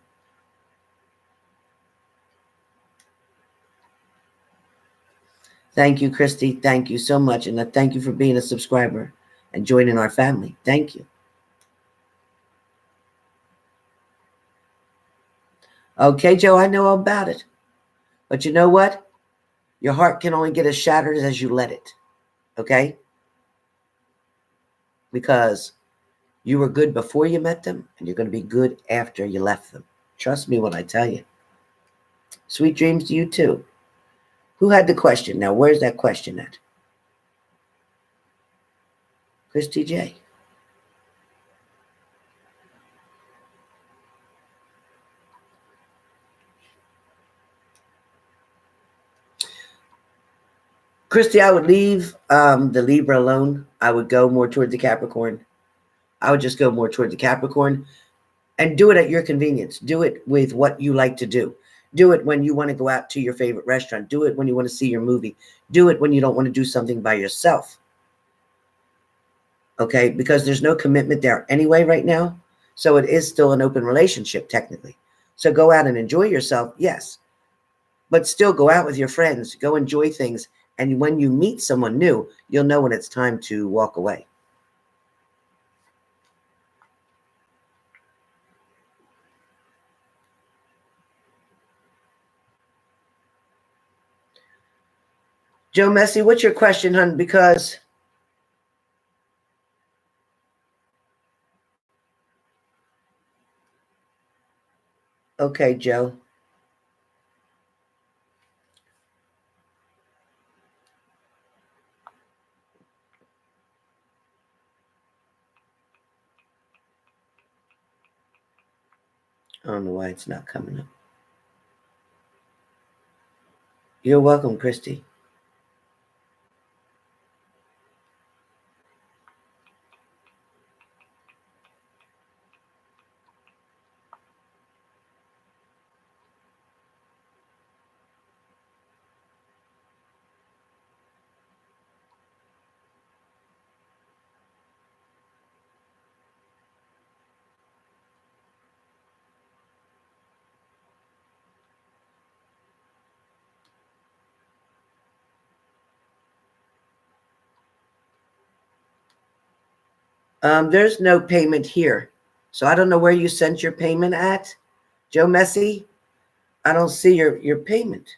Thank you, Christy. Thank you so much. And thank you for being a subscriber and joining our family. Thank you. Okay, Joe, I know all about it. But you know what? Your heart can only get as shattered as you let it. Okay? Because you were good before you met them, and you're going to be good after you left them. Trust me when I tell you. Sweet dreams to you, too. Who had the question? Now, where's that question at? Christy J. Christy, I would leave the Libra alone. I would go more toward the Capricorn. I would just go more toward the Capricorn and do it at your convenience. Do it with what you like to do. Do it when you want to go out to your favorite restaurant. Do it when you want to see your movie. Do it when you don't want to do something by yourself. Okay? Because there's no commitment there anyway right now. So it is still an open relationship, technically. So go out and enjoy yourself, yes. But still go out with your friends. Go enjoy things. And when you meet someone new, you'll know when it's time to walk away. Joe Messi, what's your question, hon? Because okay, Joe. I don't know why it's not coming up. You're welcome, Christy. There's no payment here. So I don't know where you sent your payment at. Joe Messi, I don't see your payment.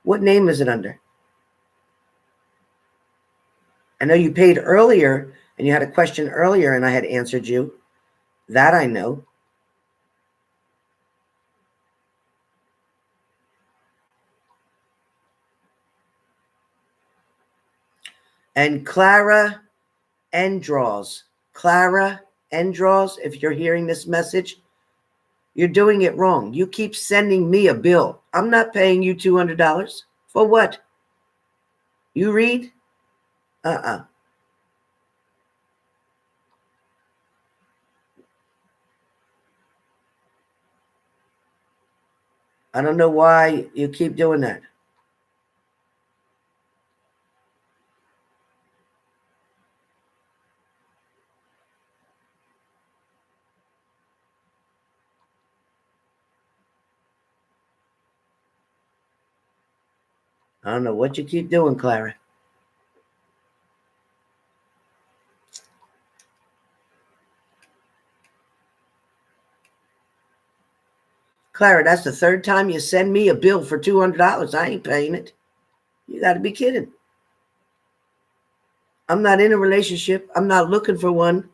What name is it under? I know you paid earlier and you had a question earlier and I had answered you. That I know. And Clara Endros. Clara Endros, if you're hearing this message, you're doing it wrong. You keep sending me a bill. I'm not paying you $200. For what? You read? I don't know why you keep doing that. I don't know what you keep doing, Clara. Clara, that's the third time you send me a bill for $200. I ain't paying it. You got to be kidding. I'm not in a relationship. I'm not looking for one.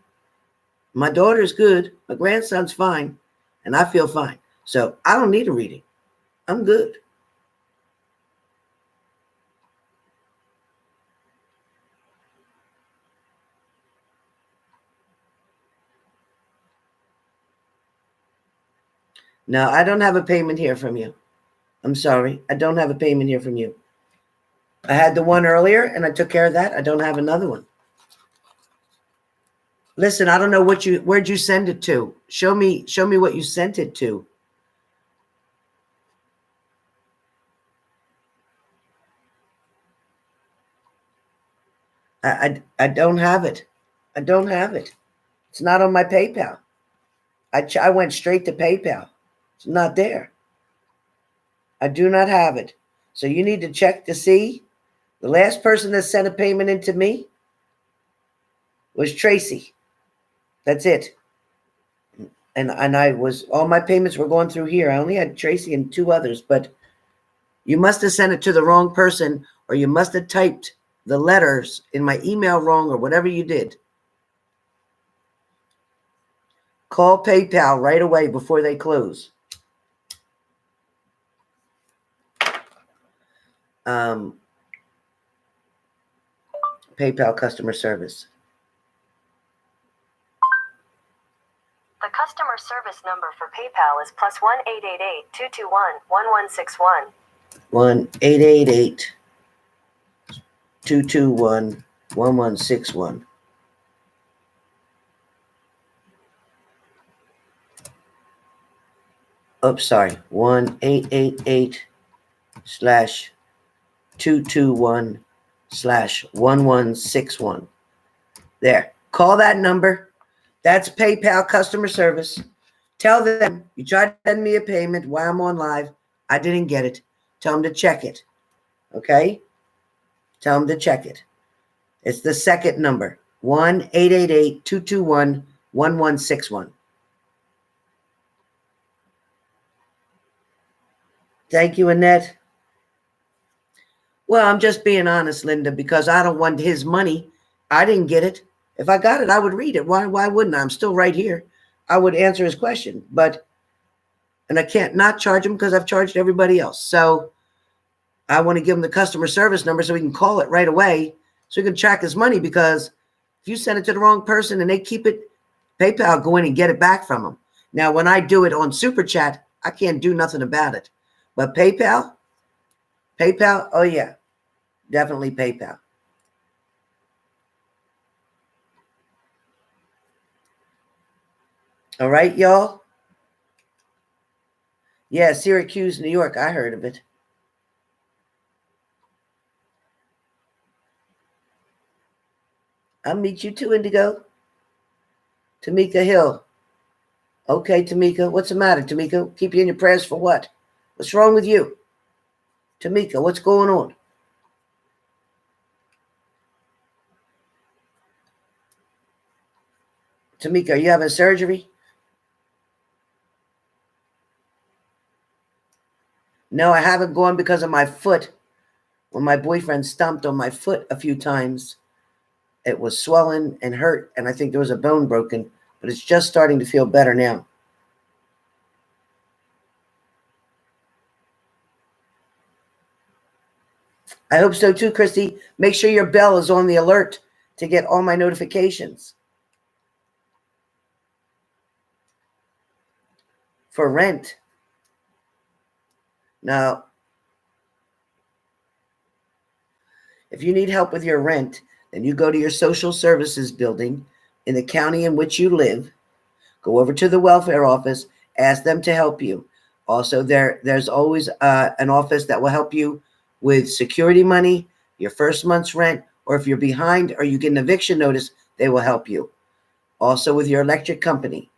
My daughter's good. My grandson's fine. And I feel fine. So I don't need a reading. I'm good. No, I don't have a payment here from you. I'm sorry. I don't have a payment here from you. I had the one earlier and I took care of that. I don't have another one. Listen, I don't know where'd you send it to? Show me what you sent it to. I don't have it. I don't have it. It's not on my PayPal. I went straight to PayPal. It's not there. I do not have it. So you need to check to see. The last person that sent a payment into me was Tracy. That's it. And I was, all my payments were going through here. I only had Tracy and two others, but you must have sent it to the wrong person, or you must have typed the letters in my email wrong, or whatever you did. Call PayPal right away before they close. PayPal customer service. The customer service number for PayPal is +1 888 221 1161. 1-888-221-1161. Oops, sorry. 1-888/221/1161. There. Call that number. That's PayPal customer service. Tell them you tried to send me a payment while I'm on live. I didn't get it. Tell them to check it. Okay? Tell them to check it. It's the second number. 1-888-221-1161. Thank you, Annette. Well, I'm just being honest, Linda, because I don't want his money. I didn't get it. If I got it, I would read it. Why wouldn't I? I'm still right here. I would answer his question, and I can't not charge him because I've charged everybody else. So I want to give him the customer service number so he can call it right away so he can track his money, because if you send it to the wrong person and they keep it, PayPal go in and get it back from them. Now, when I do it on Super Chat, I can't do nothing about it. But PayPal, oh yeah, definitely PayPal. All right, y'all? Yeah, Syracuse, New York. I heard of it. I'll meet you too, Indigo. Tamika Hill. Okay, Tamika. What's the matter, Tamika? Keep you in your prayers for what? What's wrong with you? Tamika, what's going on? Tamika, are you having surgery? No, I haven't gone because of my foot. When my boyfriend stomped on my foot a few times, it was swollen and hurt, and I think there was a bone broken, but it's just starting to feel better now. I hope so too, Christy. Make sure your bell is on the alert to get all my notifications. For rent. Now, if you need help with your rent, then you go to your social services building in the county in which you live, go over to the welfare office, ask them to help you. Also, there's always an office that will help you with security money, your first month's rent, or if you're behind or you get an eviction notice, they will help you. Also with your electric company,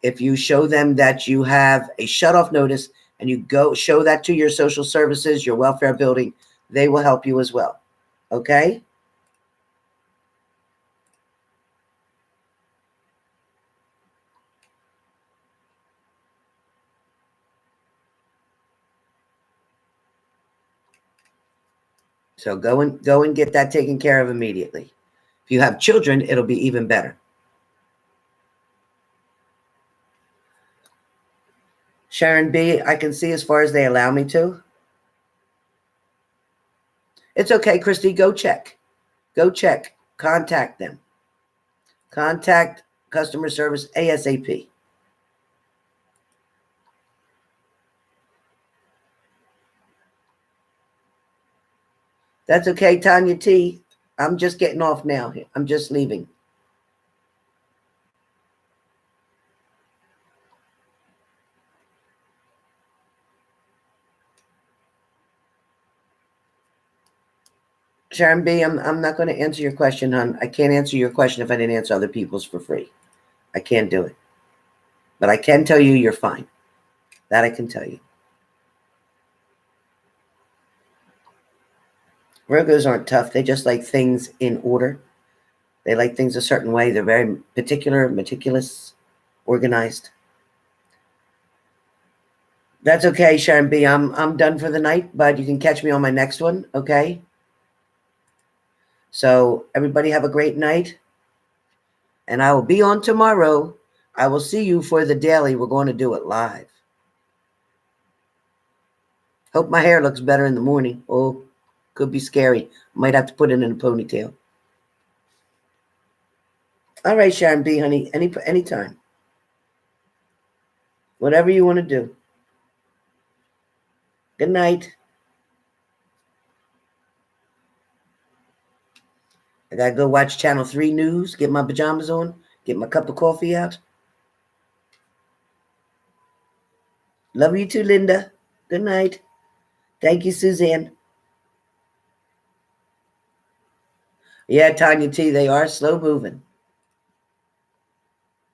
if you show them that you have a shutoff notice and you go show that to your social services, your welfare building, they will help you as well. Okay? So go and get that taken care of immediately. If you have children, it'll be even better. Sharon B, I can see as far as they allow me to. It's okay, Christy. Go check. Go check. Contact them. Contact customer service ASAP. That's okay, Tanya T. I'm just getting off now. I'm just leaving. Sharon B, I'm not going to answer your question, hon. I can't answer your question if I didn't answer other people's for free. I can't do it. But I can tell you you're fine. That I can tell you. Virgos aren't tough. They just like things in order. They like things a certain way. They're very particular, meticulous, organized. That's okay, Sharon B. I'm done for the night, but you can catch me on my next one, okay? So everybody have a great night. And I will be on tomorrow. I will see you for the daily. We're going to do it live. Hope my hair looks better in the morning. Oh, could be scary. Might have to put it in a ponytail. All right, Sharon B, honey. Anytime. Whatever you want to do. Good night. I gotta go watch Channel 3 News, get my pajamas on, get my cup of coffee out. Love you too, Linda. Good night. Thank you, Suzanne. Yeah, Tanya T, they are slow moving.